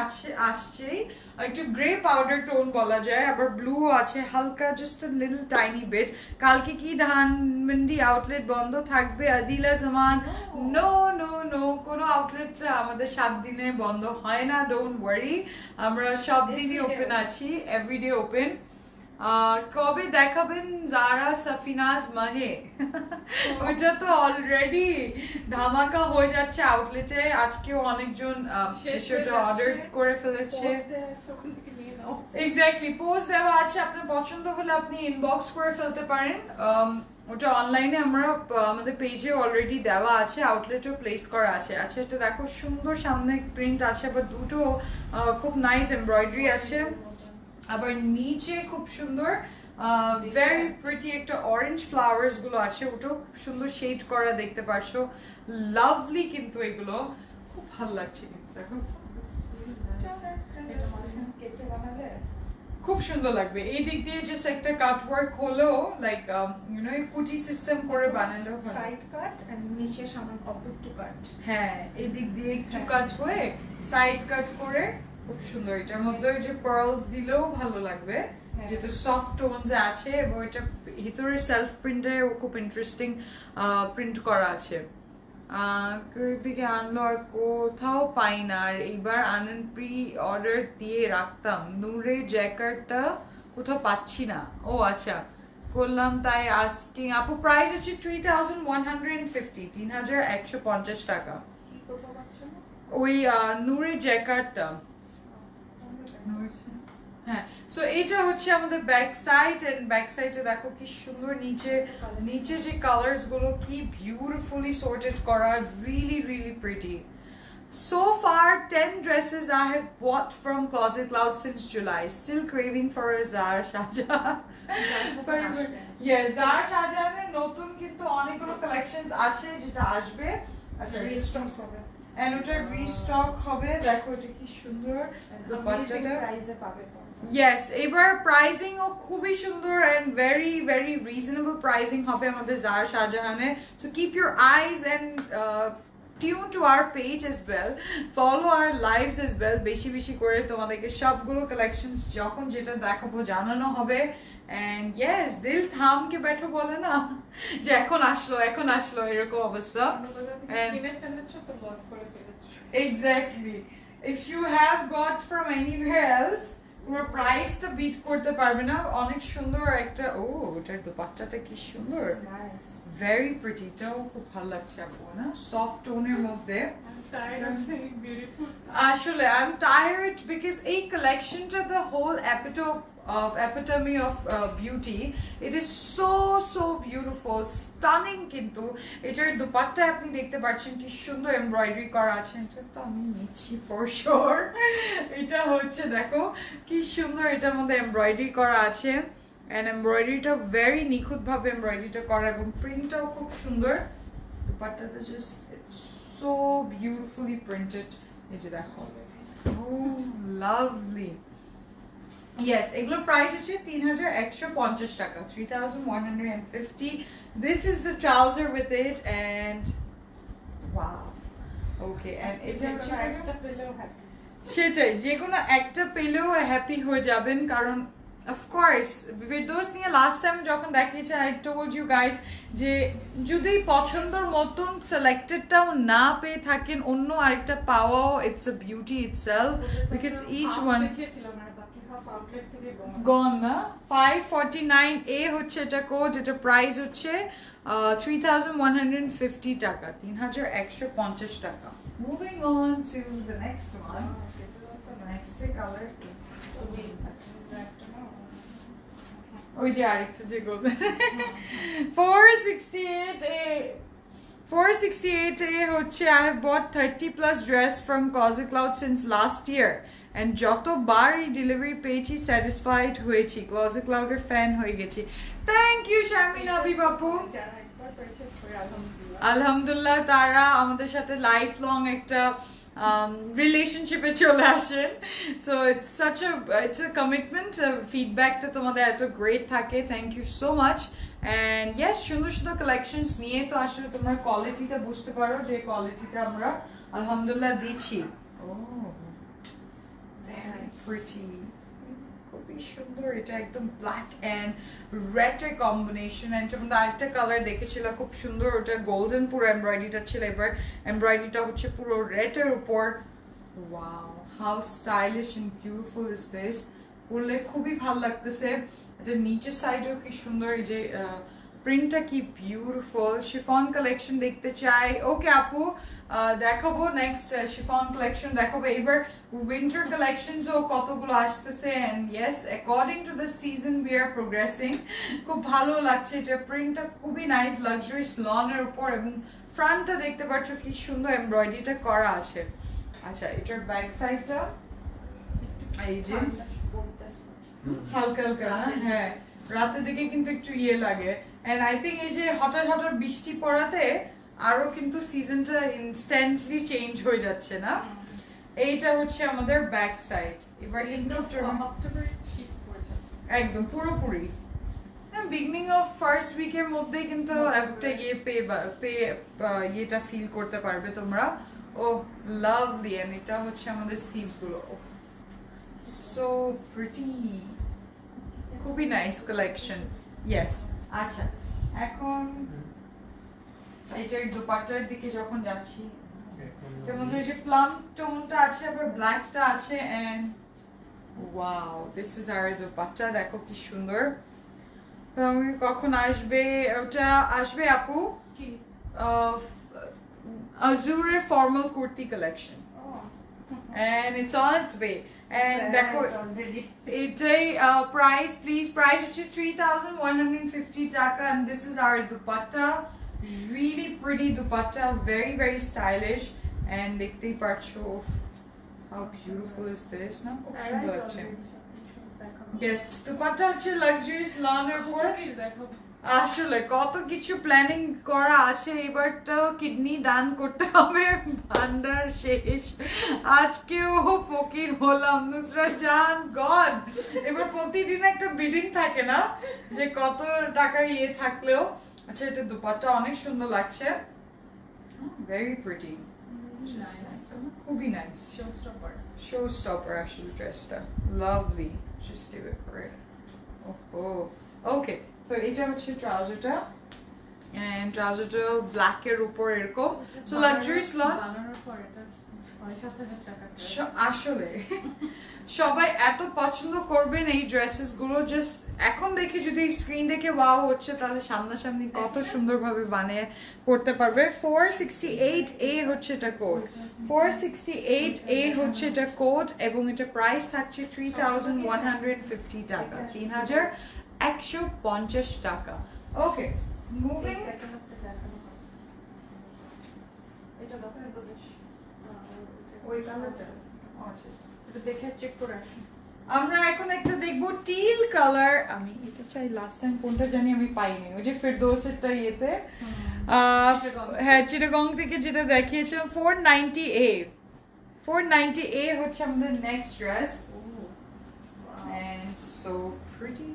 আসছেই, একটু গ্রে পাউডার টোন বলা যায়, আবার ব্লু আছে হালকা, just a little tiny bit. কালকে কি ধানমন্ডি আউটলেট বন্ধ থাকবে? Adila Zaman, no no no, কোনো আউটলেট আমাদের 7 দিনে বন্ধ হয় না, ডোন্ট ওয়ারি, আমরা সব দিনই ওপেন আছি, এভরিডে ওপেন। কবে দেখাবেন জারা সাফিনাজ মাহে? ওটা তো অলরেডি ধামাকা হয়ে যাচ্ছে আউটলেটে। আজকেও অনেকজন সেটা অর্ডার করে ফেলেছে। এক্স্যাক্টলি, পোস্ট দেওয়া আছে, আপনার পছন্দ হলে আপনি ইনবক্স করে ফেলতে পারেন। ওটা অনলাইনে আমরা আমাদের পেজে অলরেডি দেওয়া আছে, আউটলেটও প্লেস করা আছে। আচ্ছা, এটা দেখো সুন্দর সামনে প্রিন্ট আছে, আবার দুটো খুব নাইস এমব্রয়ডারি আছে, আবার নিচে খুব সুন্দর ভেরি প্রিটি একটা অরেঞ্জ ফ্লাওয়ার্স গুলো আছে, ওটাও খুব সুন্দর শেড করা দেখতে পাচ্ছো। লাভলি কিন্তু এগুলো খুব ভালো লাগছে কিন্তু দেখো, খুব সুন্দর লাগবে। এই দিক দিয়ে জাস্ট একটা কাট ওয়ার্ক হলো, লাইক কুটি সিস্টেম করে বানানো, সাইড কাট এন্ড নিচে সামনে অপর টু কাট। হ্যাঁ, এই দিক দিয়ে একটু কাট হয়ে সাইড কাট করে খুব সুন্দর। এটার মধ্যে ওই যে পার্লস দিলেও ভালো লাগবে, যেহেতু সফট টোনস আছে, এবং এটা ভিতরে সেলফ প্রিন্টে খুব ইন্টারেস্টিং প্রিন্ট করা আছে। দিকে আনলো আর কোথাও পাই না, আর এইবার আনন্দ প্রি অর্ডার দিয়ে রাখতাম, নূরে জ্যাকেটটা কোথাও পাচ্ছি না। ও আচ্ছা, করলাম তাই আজকে। আপু প্রাইস হচ্ছে 3150, 3150 টাকা। ওই নূরে জ্যাকেটটা। হ্যাঁ, সো এটা হচ্ছে আমাদের ব্যাক সাইড, এন্ড ব্যাক সাইডে দেখো কি সুন্দর নিচে যে কালারস গুলো কি বিউটিফুলি সর্টেড করা, really really pretty. So far 10 dresses I have bought from Closet Cloud since July. Still craving for a Zara Shahjahan. Yes, Zara Shahjahan এর নতুন কিন্তু অনেকগুলো কালেকশনস আছে যেটা আসবে। আচ্ছা, রিস্টক হবে, এন্ড ওটা রিস্টক হবে। দেখো এটা কি সুন্দর দুপাট্টাটা, প্রাইসে পাবে। ইয়েস, এবার প্রাইসিং ও খুবই সুন্দর and very very reasonable pricing হবে আমাদের জারা শাহজাহানে। So keep your eyes and tune to our page as well, follow our lives as well, বেশি বেশি করে তোমাদেরকে সবগুলো কালেকশনস যখন যেটা দেখাবো জানানো হবে। এন্ড ইয়েস, দিল থাম কে बैठो বলে না, যে এখন আসলো এরকম অবস্থা। Exactly, if you have got from anywhere else, তোমার প্রাইসটা বিট করতে পারবে না। অনেক সুন্দর একটা, ও ওটার দোপাট্টাটা কি সুন্দর, ভেরি প্রিটি, এটাও খুব ভালো লাগছে আপু না, সফট টোনের মধ্যে। আসলে আই এম টায়ার্ড বিকজ এই কালেকশনটা the whole epitome of beauty. It is so beautiful, stunning, কিন্তু এটার দুপাট্টা আপনি দেখতে পাচ্ছেন কি সুন্দর এমব্রয়ডারি করা আছে। এটা তো আমি নিচ্ছি ফর শিওর। এটা হচ্ছে দেখো কি সুন্দর, এটার মধ্যে এমব্রয়ডারি করা আছে, এন্ড এমব্রয়ডারিটা ভেরি নিখুঁত ভাবে এমব্রয়ডারিটা করা, এবং প্রিন্টটাও খুব সুন্দর। দুপাট্টাটা জাস্ট সো বিউটিফুলি প্রিন্টেড। এই যে দেখো, ও লাভলি। Yes, এগুলো প্রাইস হচ্ছে 3150 টাকা, 3150. This is the trouser with it, and wow, okay, and এটা একটা পেলেও হ্যাপি, সেটাই, যে কোনো একটা পেলেও হ্যাপি হয়ে যাবেন, কারণ of course ভিডিওস নিয়ে লাস্ট টাইম যখন দেখিয়েছি I told you guys যে যদি পছন্দের মতন সিলেক্টেডটাও না পেয়ে থাকেন, অন্য আরেকটা পাওয়াও it's a beauty itself, because each one gone না। 549 এ হচ্ছে এটা কোড, এটা প্রাইস হচ্ছে 3150 টাকা, 3150 টাকা। Moving on to the next one, next color, ওই যে আরেকটা যে গোল 468 এ হচ্ছে I have bought 30+ dress from Closet Cloud since last year, and যতবার এই ডেলিভারি পেয়েছি স্যাটিসফাইড হয়েছি, Closet Cloud এর ফ্যান হয়ে গেছি। থ্যাংক ইউ শারমিন হাবিব আপু। আলহামদুলিল্লাহ, তারা আমাদের সাথে লাইফ লং একটা রিলেশনশিপে চলে আসেন। So it's a commitment. ফিডব্যাকটা তোমাদের এত গ্রেট থাকে, thank you so much. And yes, সুন্দর সুন্দর কালেকশনস নিয়ে তো আসলে তোমরা কোয়ালিটিটা বুঝতে পারো, যে কোয়ালিটিটা আমরা আলহামদুলিল্লাহ দিচ্ছি। ও ভেরি প্রিটি, খুবই সুন্দর। এটা একদম ব্ল্যাক অ্যান্ড রেডের কম্বিনেশন, এন্ড তোমরা আরেকটা কালার দেখেছিল খুব সুন্দর, ওটা গোল্ডেন পুরো এমব্রয়ডারিটা ছিল, এবার এমব্রয়ডারিটা হচ্ছে পুরো রেডের উপর। Wow, how stylish and beautiful is this. পরলে খুবই ভালো লাগতেছে। এটা নিচের সাইডেও কি সুন্দর, এই যে প্রিন্টটা কি বিউটিফুল। শিফন কালেকশন দেখতে চাই। ওকে আপু, দেখাবো নেক্সট শিফন কালেকশন দেখাবো। এবার উইন্টার কালেকশনসও কতগুলো আসতেছে, and yes according to the season we are progressing. খুব ভালো লাগছে, এটা প্রিন্টটা খুবই নাইস, লাক্সারিয়াস লনের উপর, এবং ফ্রন্টটা দেখতে পাচ্ছ কি সুন্দর এমব্রয়ডারিটা করা আছে। আচ্ছা, এটার ব্যাক সাইডটা এই যে হালকা হালকা না? হ্যাঁ, রাতের দিকে কিন্তু একটু ইয়ে লাগে, এন্ড আই থিঙ্ক এই যে হঠাৎ হঠাৎ বৃষ্টি পড়াতে আরো কিন্তু সিজনটা ইনস্ট্যান্টলি চেঞ্জ হয়ে যাচ্ছে না? এইটা হচ্ছে আমাদের ব্যাক সাইড। এবার অক্টোবর শীত পড়ছে একদম পুরোপুরি বিগিনিং অফ ফার্স্ট উইকের মধ্যেই কিন্তু একটা ইয়ে ইয়েটা ফিল করতে পারবে তোমরা। ও লাভলি। এন্ড এটা হচ্ছে আমাদের সিভস গুলো, সো প্রিটি, খুবই নাইস কালেকশন। ইয়েস। আচ্ছা, এখন এটার দোপাট্টার দিকে যখন যাচ্ছি, যেমন যে প্লাম টোনটা আছে, আবার ব্ল্যাকটা আছে, and wow, this is our dupatta. দেখো কি সুন্দর। কখন আসবে ওটা? আসবে আপু কি আজুরের formal kurti collection, and it's on its way. And দেখো এটাই প্রাইস, প্লিজ প্রাইস হচ্ছে 3,150 টাকা, and this is our dupatta, really pretty dupatta, very very stylish, and দেখতেই পারছো how beautiful is this না? খুব সুন্দর লাগছে। Yes, দুপাট্টা হচ্ছে লাক্সারিয়াস লনের উপর। আসলে কত কিছু প্ল্যানিং করা আছে, এবার তো কিডনি দান করতে হবে, ভান্ডার শেষ। আজকেও ফকির হলাম, নুসরাত জাহান গড। এবার প্রতিদিন একটা বিডিং থাকে না, যে কত টাকার ইয়ে থাকলেও। আচ্ছা, এটা দুপাট্টা অনেক সুন্দর লাগছে, ভেরি প্রিটি, খুবই নাইস। শো স্টপার আসলে ড্রেসটা, lovely. Just leave it for it. Oh, okay. So এটা হচ্ছে ট্রাউজারটা, and ট্রাউজারটা ব্ল্যাক এর উপর এরকম। So luxurious লন বানানোর পর এটা 6-7 টাকা। আসলে সবাই এত পছন্দ করবেন এই ড্রেসেস গুলো, জাস্ট এখন দেখে যদি স্ক্রিন দেখে ওয়াও হচ্ছে, তাহলে সামনাসামনি কত সুন্দরভাবে বানিয়ে করতে পারবে। 468A হচ্ছে এটা কোড, 468A হচ্ছে এটা কোড, এবং এটা প্রাইস থাকছে 3,150 টাকা, 3,150 টাকা। ওকে, মুভিং। এটা দোকানে প্রদেশ ওই কালারটা আচ্ছা, দেখে চেক করে আসুন। আমরা এখন একটা দেখবো টিল কালার। আমি এটা চাই, লাস্ট টাইম কোনটা জানি আমি পাইনি, ওই যে ফেরদৌসেরটা ইয়েতে, হ্যাঁ চিটাগং থেকে যেটা দেখিয়েছিলাম। 490A, 490A হচ্ছে আমাদের next dress, and so pretty,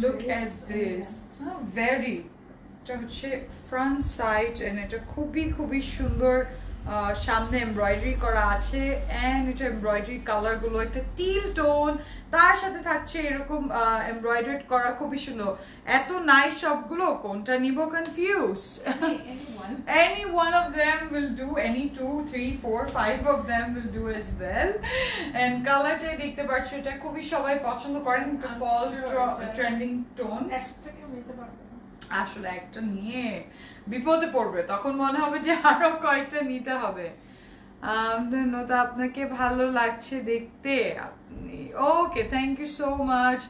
look at this, very, এটা হচ্ছে ফ্রন্ট সাইড, এন্ড এটা খুবই খুবই সুন্দর। সামনে এমব্রয়ডারি করা আছে, এন্ড এটা এমব্রয়ডারি কালার গুলো একটা টিল টোন, তার সাথে থাকছে এরকম এমব্রয়ডারি করা, খুবই সুন্দর। এত নাইস সবগুলো, কোনটা নিব confused. Any one of them will do, any 2, 3, 4, 5 of them will do as well. And কালারটাই দেখতে পাচ্ছ, এটা খুবই সবাই পছন্দ করেন, ফল ট্রেন্ডিং টোনস। একটাকে নিতে পারবে, আসলে একটা নিয়ে বিপদে পড়বে, তখন মনে হবে যে আরো কয়েকটা নিতে হবে। নতা, আপনাকে ভালো লাগছে দেখতে আপনি। Okay, thank you so much,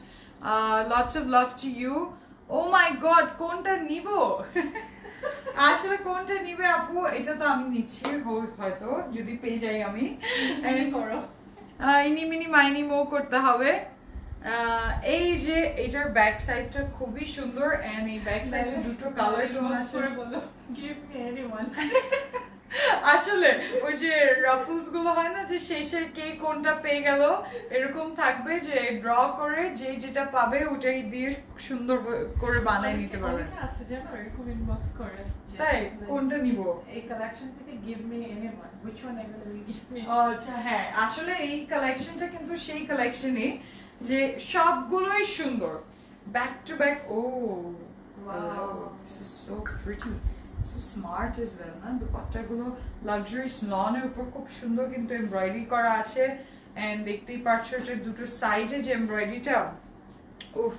lots of love to you. Oh my god, কোনটা নিব? আসলে কোনটা নিবে আপু? এটা তো আমি নিচ্ছি হয়তো, যদি পেয়ে যাই আমি। করো ইনি মিনি মাইনি মো করতে হবে। এই যে এটার ব্যাক সাইডটা খুবই সুন্দর, এন্ড এই ব্যাক সাইডে দুটো কালার টোন আছে। বলো গিভ মি এনিওয়ান। আসলে ওই যে রাফলস গুলো হয় না, যে শেষের কে কোনটা পেয়ে গেল, এরকম থাকবে যে ড্র করে যে যেটা পাবে ওটাই দিয়ে সুন্দর করে বানায় নিতে পারবে। আছে জানো এরকম ইনবক্স করে, তাই কোনটা নিব এই কালেকশন থেকে, give me anyone, which one I will give me. আচ্ছা হ্যাঁ, আসলে এই কালেকশনটা কিন্তু সেই কালেকশনই যে সবগুলোই সুন্দর, back to back. Oh wow, this is so pretty, so smart as well না? দুপাট্টাগুলো লাক্সারিয়াস লনের উপর খুব সুন্দর কিন্তু এমব্রয়ডারি করা আছে, এন্ড দেখতেই পারছো এটা দুটো সাইডে যে এমব্রয়ডারিটা উফ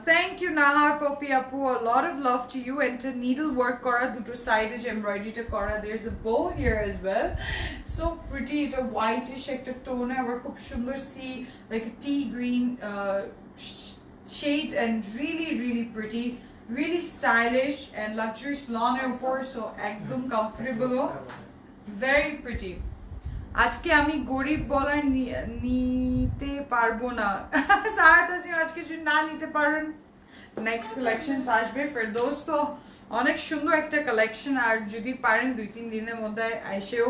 থ্যাংক ইউ নাহার পপি আপু a lot of love to you and to needle work করা দুটো সাইডে যে এমব্রয়ডারিটা করা there's a bow here as well so pretty এটা whitish একটা টোনে আবার খুব সুন্দর see like a tea green shade and really pretty really stylish and luxurious lawn এর উপর so একদম comfortable very pretty আজকে আমি গরিব বলার নিতে পারবো না সারাত আসিম আজকে যদি না নিতে পারেন নেক্সট কালেকশন আসবে ফেরদৌস তো অনেক সুন্দর একটা কালেকশন আর যদি পারেন 2-3 দিনের মধ্যে এসেও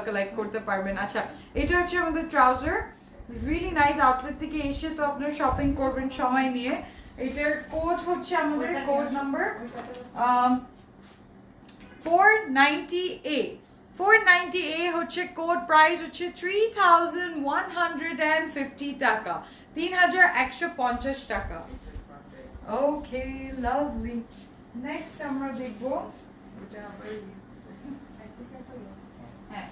কালেক্ট করতে পারবেন আচ্ছা এটা হচ্ছে আমাদের ট্রাউজার রিয়েলি নাইস আউটলেট থেকে এসে তো আপনারা শপিং করবেন সময় নিয়ে এটার কোড হচ্ছে আমাদের কোড নাম্বার 490A 490A হচ্ছে কোড প্রাইস হচ্ছে 3150 টাকা 3150 টাকা ওকে লাভলি নেক্সট আমরা দেখব এটা আবার হ্যাঁ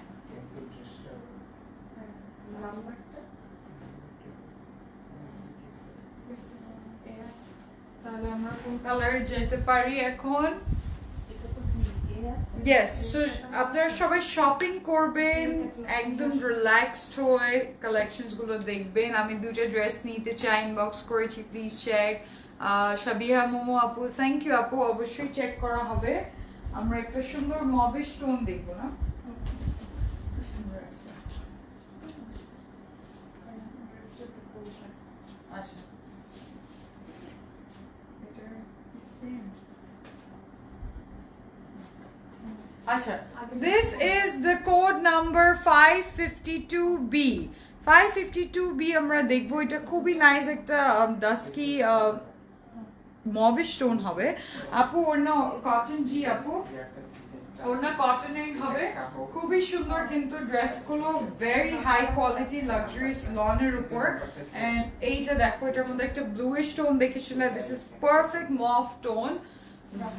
তাহলে আমরা কোন কালার যেতে পারি এখন Yes, so আপনারা সবাই শপিং করবেন একদম রিল্যাক্সড হয়ে কালেকশনস গুলো দেখবেন আমি দুটো ড্রেস নিতে চাই ইনবক্স করেছি প্লিজ চেক সাবিহা মোমো আপু থ্যাংক ইউ আপু অবশ্যই চেক করা হবে আমরা একটা সুন্দর মভি স্টোন দেখবো না আচ্ছা Asha, this is the code number 552B. 552B আমরা দেখবো এটা খুবই নাইস একটা ডাস্কি মভিশ টোন হবে আপু ওর না কটন জি আপু ওর না কটনের হবে খুবই সুন্দর কিন্তু ড্রেসগুলো ভেরি হাই কোয়ালিটি লাক্সারিয়াস লনের উপর এন্ড এইটা দেখো এটার মধ্যে একটা ব্লুইশ টোন দেখেছিলে this is perfect mauve tone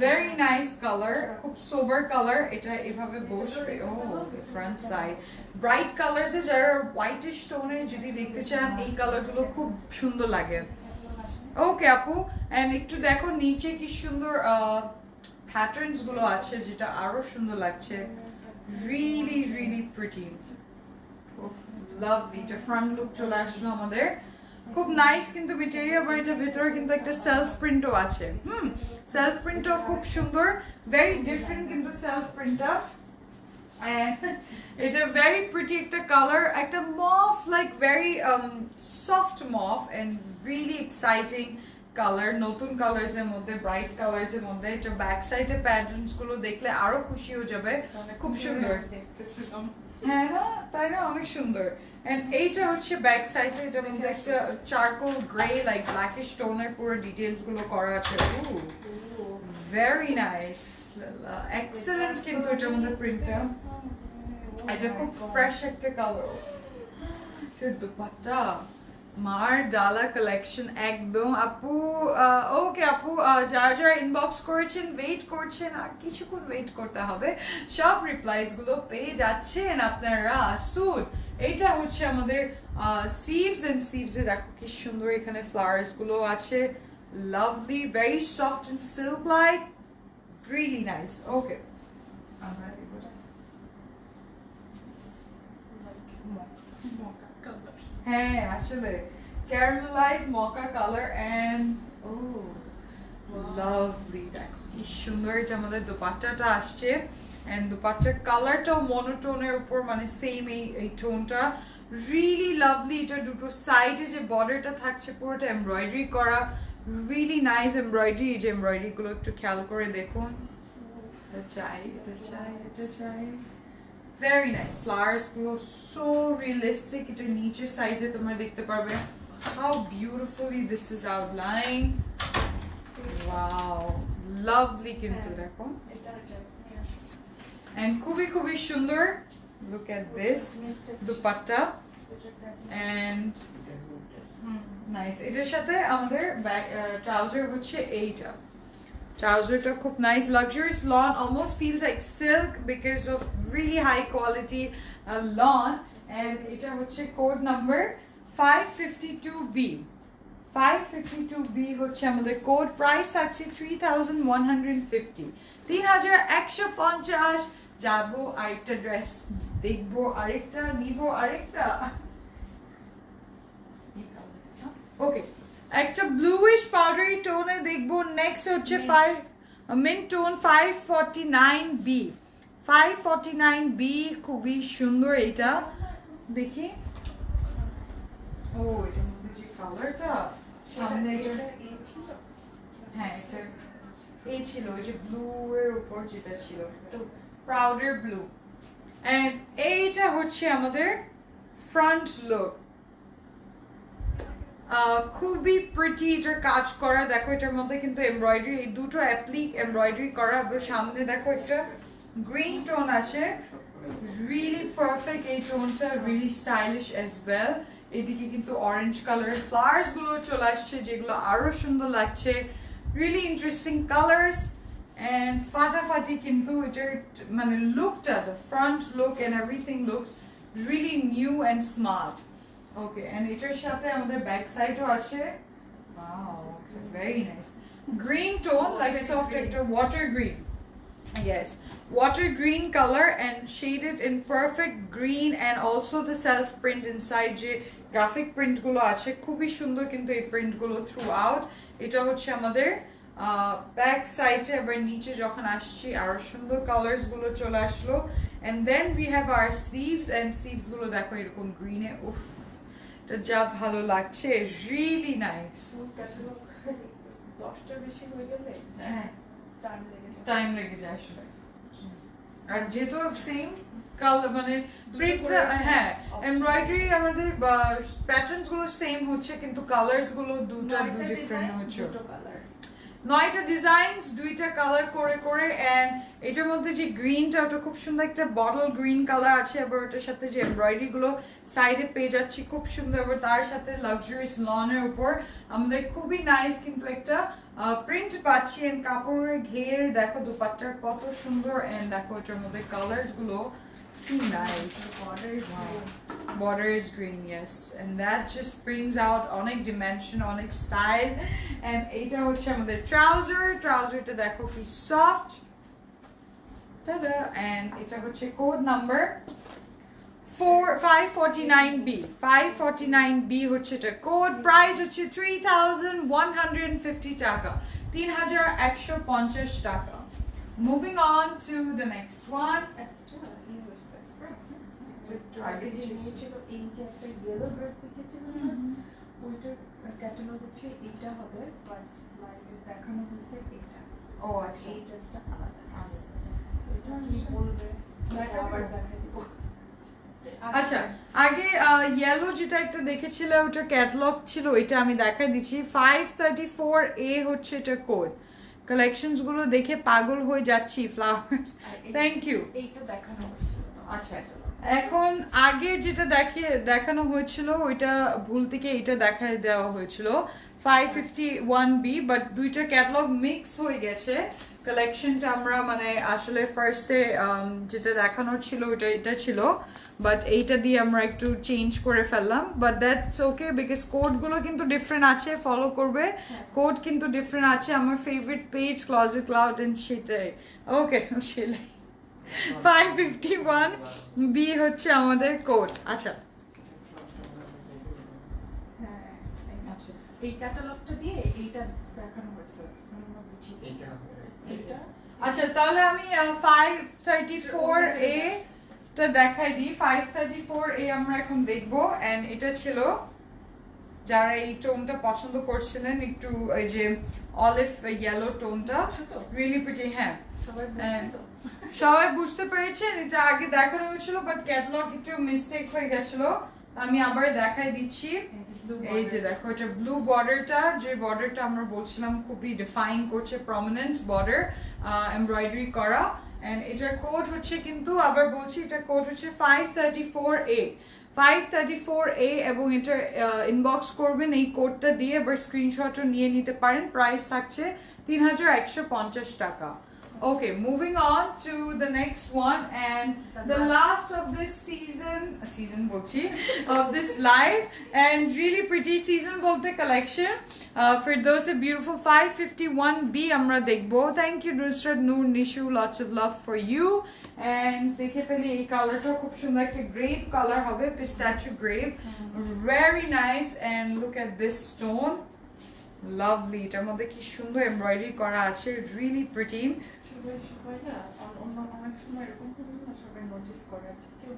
very nice color খুব সোবার কালার এটা এভাবে বসবে ও ফ্রন্ট সাইড ব্রাইট কালারস এ যারা হোয়াইটিশ টোনে যদি দেখতে চান এই কালারগুলো খুব সুন্দর লাগে ওকে আপু এন্ড একটু দেখো নিচে কি সুন্দর প্যাটার্নস গুলো আছে যেটা আরো সুন্দর লাগছে really pretty লাভলি এটা ফ্রন্ট লুক চলে আসলো আমাদের খুব নাইস কিন্তু মেটেরিয়াল আর এটা ভিতরে কিন্তু একটা সেলফ প্রিন্টও আছে সেলফ প্রিন্টও খুব সুন্দর ভেরি ডিফারেন্ট কিন্তু সেলফ প্রিন্টটা এন্ড এটা ভেরি প্রিটি একটা কালার একটা mauve like very soft mauve and really exciting colour নতুন কালারস এর মধ্যে ব্রাইট কালারস এর মধ্যে এটা ব্যাক সাইডে প্যাটার্নস গুলো দেখলে আরো খুশি হয়ে যাবে খুব সুন্দর দেখতেছিলাম হ্যাঁ হ্যাঁ তাই না অনেক সুন্দর এন্ড এইটা হচ্ছে ব্যাক সাইডে এটার মধ্যে একটা চারকোল গ্রে লাইক ব্ল্যাকিশ টোনের পুরো ডিটেইলস গুলো করা আছে ভেরি নাইস এক্সেলেন্ট কিন্তু এটার মধ্যে প্রিন্টটা এটা খুব ফ্রেশ একটা কালার দুপাট্টা মার ডালা কালেকশন একদম আপু ওকে আপু যারা যারা ইনবক্স করেছেন ওয়েট করছেন আর কিছুক্ষণ ওয়েট করতে হবে সব রিপ্লাইস গুলো পেয়ে যাচ্ছেন আপনারা সুট এইটা হচ্ছে আমাদের সিভস এন্ড সিভস এ দেখো কি সুন্দর এখানে ফ্লাওয়ার্স গুলো আছে lovely very soft and silk like really nice okay হ্যাঁ আসলে caramelised mocha colour and lovely দেখো কি সুন্দর এটা আমাদের দোপাট্টাটা আসছে এন্ড দোপাট্টার কালারটাও মনোটোনের উপর মানে সেম এই টোনটা রিয়েলি লাভলি এটা দুটো সাইডে যে বর্ডারটা থাকছে পুরোটা এমব্রয়ডারি করা রিয়েলি নাইস এমব্রয়ডারি এই যে এমব্রয়ডারি গুলো একটু খেয়াল করে দেখুন এটা চাই very nice flowers গুলো so realistic এটা নিচে সাইডে তোমরা দেখতে পারবে how beautifully this is outlined wow lovely কিন্তু দেখো and খুবই সুন্দর look at this dupatta and nice এটার সাথে আমাদের ট্রাউজার হচ্ছে এইটা ট্রাউজারটা খুব nice luxurious lawn almost feels like silk because of really high quality lawn and এটা হচ্ছে কোড নাম্বার 552B 552B হচ্ছে আমাদের কোড প্রাইস থাকছে 3150 3150 যাবো আরেকটা ড্রেস দেখবো আরেকটা নিব আরেকটা ওকে একটা ব্লুইশ পাউডারি টোনে দেখবো নেক্সট হচ্ছে 5 মিন্ট টোন 549B 549B খুবই সুন্দর এটা দেখি ও এটার মধ্যে যে কালারটা সামনে এটা হ্যাঁ এটা এই ছিল ওই যে ব্লু এর উপর যেটা ছিল একটু পাউডার ব্লু এন্ড এইটা হচ্ছে আমাদের ফ্রন্ট লুক খুবই প্রিটি এটার কাজ করা দেখো এটার মধ্যে কিন্তু এমব্রয়ডারি এই দুটো অ্যাপ্লিক এমব্রয়ডারি করা সামনে দেখো একটা গ্রিন টোন আছে রিয়েলি পারফেক্ট এই টোনটা রিয়েলি স্টাইলিশ অ্যাজ ওয়েল এদিকে কিন্তু অরেঞ্জ কালার ফ্লাওয়ার্স গুলো চলে আসছে যেগুলো আরো সুন্দর লাগছে রিয়েলি ইন্টারেস্টিং কালার্স এন্ড ফাটাফাটি কিন্তু এটার মানে লুকটা the front look and everything looks really new and smart okay and এটার সাথে আমাদের ব্যাক সাইডও আছে wow very nice green tone like soft একটা water green yes water green color and shaded in perfect green and also the self print inside যে graphic print গুলো আছে খুবই সুন্দর কিন্তু এই print গুলো throughout এটা হচ্ছে আমাদের ব্যাক সাইডে এবার নিচে যখন আসছি আরো সুন্দর কালারস গুলো চলে আসলো and then we have our sleeves and sleeves গুলো দেখো এরকম গ্রিনে উফ এটা যা ভালো লাগছে really nice 10টা বেশি হয়ে গেলে হ্যাঁ টাইম টাইম লেগে যায় লেগে যায় আসলে আর যেহেতু সেম কালার মানে প্রিন্ট হ্যাঁ এমব্রয়ডারি আমাদের প্যাটার্নস গুলো সেম হচ্ছে কিন্তু কালারস গুলো দুটো ডিফারেন্ট হচ্ছে দুটো কালার 9টা ডিজাইনস দুইটা কালার করে করে এন্ড এটার মধ্যে যে গ্রিনটা ওটা খুব সুন্দর একটা বটল গ্রিন কালার আছে আবার ওটার সাথে যে এমব্রয়ডারি গুলো সাইডে পেয়ে যাচ্ছি খুব সুন্দর আবার তার সাথে লাক্সারিয়াস লনের উপর আমাদের খুবই নাইস কিন্তু একটা প্রিন্ট পাচ্ছি এন্ড কাপড়ের ঘের দেখো দুপাট্টার কত সুন্দর এন্ড দেখো এটার মধ্যে কালারস গুলো কি nice border is green yes and that just brings out অনেক dimension অনেক style and এটা হচ্ছে আমাদের ট্রাউজারটা দেখো কি সফট tada and এটা হচ্ছে কোড নাম্বার 549B 549B হচ্ছে এটা কোড প্রাইস হচ্ছে 3150 টাকা 3150 টাকা moving on to the next one আগে যে নিয়েছিল এই যে একটা ইয়েলো ড্রেস দেখেছিল ওইটার ক্যাটালগ হচ্ছে এটা হবে বাট লাইভে দেখানো হয়েছে এটা ও আচ্ছা এই ড্রেসটা আলাদা এটা কি বলবে আবার দেখাই দিব আচ্ছা আগে ইয়েলো যেটা একটা দেখেছিলে ওটা ক্যাটালগ ছিল এটা আমি দেখাই দিচ্ছি 534A হচ্ছে এটা কোড কালেকশনস গুলো দেখে পাগল হয়ে যাচ্ছি ফ্লাওয়ার্স থ্যাংক ইউ এইটা দেখানো হয়েছে আচ্ছা এখন আগে যেটা দেখানো হয়েছিল ওইটা ভুল থেকে এটা দেখাই দেওয়া হয়েছিল 551B বাট দুইটা ক্যাটালগ মিক্স হয়ে গেছে কালেকশনটা আমরা মানে আসলে ফার্স্টে যেটা দেখানোর ছিল ওইটা এটা ছিল বাট এইটা দিয়ে আমরা একটু চেঞ্জ করে ফেললাম বাট দ্যাটস ওকে বিকজ কোডগুলো কিন্তু ডিফারেন্ট আছে ফলো করবে কোড কিন্তু ডিফারেন্ট আছে আমার favourite page closet cloud and সেটাই ওকে সেলাই 551B হচ্ছে আমাদের কোড আচ্ছা হ্যাঁ এই ক্যাটালগটা দিয়ে এইটা দেখানো হয়েছে আমরা বুঝি এইটা আচ্ছা তাহলে আমি 534A টা দেখাই দিই 534A আমরা এখন দেখবো এন্ড এটা ছিল যারা এই টোনটা পছন্দ করছিলেন একটু এই যে অলিভ ইয়েলো টোনটা রিয়েলি প্রিটি হ্যাঁ সবাই বুঝতে পেরেছেন এটা আগে দেখানো হয়েছিল বাট ক্যাটালগ একটু মিস্টেক হয়ে গেছিল আমি আবার দেখাই দিচ্ছি এই যে দেখো এটা ব্লু বর্ডারটা যে বর্ডারটা আমরা বলছিলাম খুবই ডিফাইন করছে প্রমিনেন্ট বর্ডার এমব্রয়ডারি করা এন্ড এটার কোড হচ্ছে কিন্তু আবার বলছি এটা কোড হচ্ছে 534A 534A এবং এটা ইনবক্স করবেন এই কোডটা দিয়ে এবার স্ক্রিনশটও নিয়ে নিতে পারেন। প্রাইস থাকছে 3150 টাকা। Okay, moving on to the next one and the last of this season bochi of this live and really pretty season bolte collection for those a beautiful 551B amra dekhbo. Thank you Nusrat Noor Nishu, lots of love for you and dekhe feli ei color ta khub sundor ekta grape color hobe, pistachio grape, very nice and look at this stone. Lovely, এটার মধ্যে কি সুন্দর embroidery করা আছে, really pretty. সবাই না অন্য অনেক সময় এরকম করে না সবাই নোটিস করে, আছে কেউ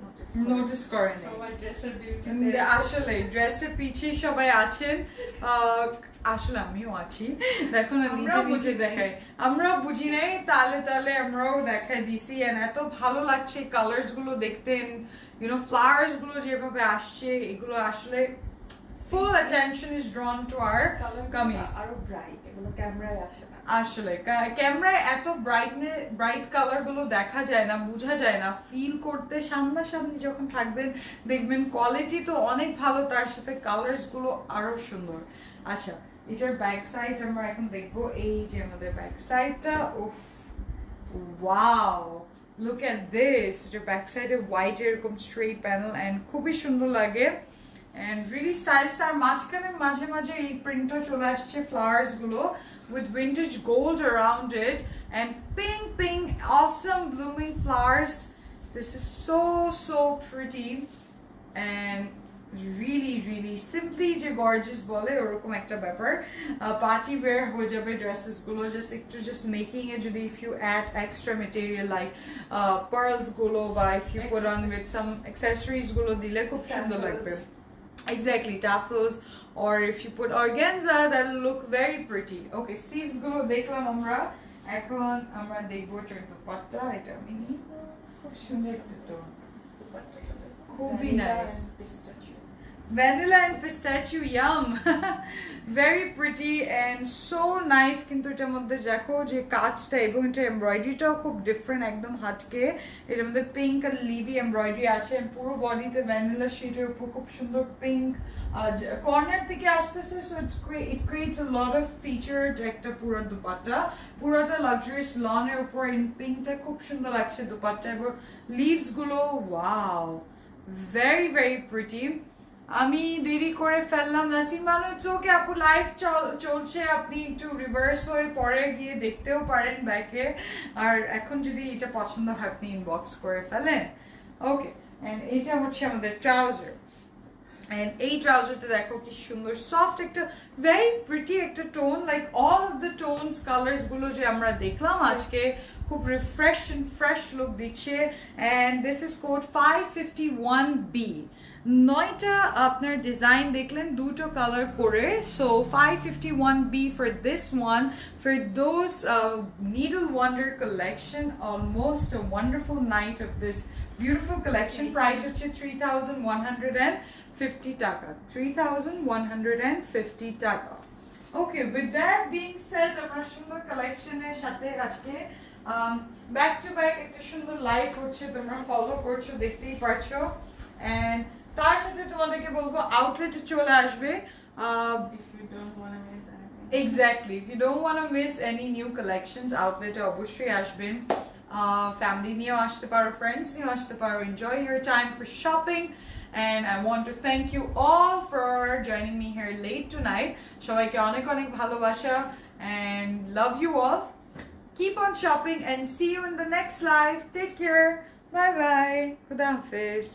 নোটিস করে না সবাই ড্রেসের বিউটি আসলে ড্রেসের পিছিয়ে সবাই আছেন, আসলে আমিও আছি, দেখো না নিচে নিচে দেখাই, আমরা বুঝি নাই তালে তালে আমরাও দেখাই দিছি এন্ড এত ভালো লাগছে কালার্স গুলো দেখতে, ইউ নো ফ্লাওয়ার্স গুলো যেভাবে আসছে এগুলো আসলে full attention is drawn to our kameez. আরো ব্রাইট, এগুলো ক্যামেরায় আসে না আসলে ক্যামেরায় এত ব্রাইট কালার গুলো দেখা যায় না, বোঝা যায় না, ফিল করতে সামনাসামনি যখন থাকবেন দেখবেন কোয়ালিটি তো অনেক ভালো, তার সাথে কালার্স গুলো আরো সুন্দর। আচ্ছা, এটার ব্যাক সাইড আমরা এখন দেখবো, এই যে আমাদের ব্যাক সাইডটা, উফ ওয়াও লুক এট দিস, এটার ব্যাক সাইডে হোয়াইট এরকম স্ট্রেট প্যানেল এন্ড খুবই সুন্দর লাগে and really stylish. আর মাঝখানে মাঝে মাঝে এই প্রিন্টটা চলে আসছে ফ্লাওয়ার্স গুলো with vintage gold around it and pink awesome blooming flowers. This is so pretty and really simply যে gorgeous বলে ওরকম একটা ব্যাপার, পার্টি ওয়্যার হয়ে যাবে ড্রেসেস গুলো, just making it যদি if you add extra material like pearls গুলো বা if you put on with some accessories গুলো দিলে খুব সুন্দর লাগবে। Exactly, tassels, or if you put organza that'll look very pretty. Okay, sleeves gulo dekhlam amra, ekhon amra dekhbo etar dupatta, eta ami ni khub sundor ekta tone, dupatta খুবই nice, vanilla and pistachio, yum. Very pretty and so nice, কিন্তু এটার মধ্যে দেখো যে কাজটা এবং এটা এমব্রয়ডারিটাও খুব ডিফারেন্ট, একদম হাটকে, এটার মধ্যে পিঙ্ক আর লিভি এমব্রয়ডারি আছে, পুরো বডিতে ভ্যানিলা শেডের উপর খুব সুন্দর পিঙ্ক কর্নার থেকে আসতেছে, so it creates a lot of featured একটা পুরো দুপাট্টা, পুরোটা লাক্সারিয়াস লনের উপর ইন পিঙ্কটা খুব সুন্দর লাগছে দুপাট্টা, এবং লিভস গুলো ওয়াও very pretty. আমি দেরি করে ফেললাম, নাসিম বানু চোখে আপু লাইভ চলছে, আপনি একটু রিভার্স হয়ে পরে গিয়ে দেখতেও পারেন ব্যাকে, আর এখন যদি এটা পছন্দ হয় আপনি ইনবক্স করে ফেলেন। ওকে, এন্ড এটা হচ্ছে আমাদের ট্রাউজার, এন্ড এই ট্রাউজারটা দেখো কি সুন্দর সফট একটা ভেরি প্রিটি একটা tone, like all of the tones colours গুলো যে আমরা দেখলাম আজকে খুব রিফ্রেশ এন্ড ফ্রেশ লুক দিচ্ছে, and this is code 551B। 9টা আপনার ডিজাইন দেখলেন, দুটো কালার করে, so 551B for this one, for those needle wonder collection, almost a wonderful night of this beautiful collection. Price হচ্ছে 3150 টাকা, 3150 টাকা। Okay, with that being said, আমরা সুন্দর কালেকশনের সাথে আজকে ব্যাক টু ব্যাক একটা সুন্দর লাইভ হচ্ছে, তোমরা ফলো করছো দেখতেই পারছো, এন্ড তার সাথে তোমাদেরকে বলবো আউটলেটে চলে আসবে, if you don't want to miss anything. Exactly, if you don't want to miss any new collections, আউটলেটে অবশ্যই আসবেন, ফ্যামিলি নিয়েও আসতে পারো, ফ্রেন্ডস নিয়েও আসতে পারো, enjoy your time for shopping. And I want to thank you all for joining me here late tonight. সবাইকে অনেক অনেক ভালোবাসা and love you all. Keep on shopping and see you in the next live. Take care. Bye bye. Khuda Hafiz.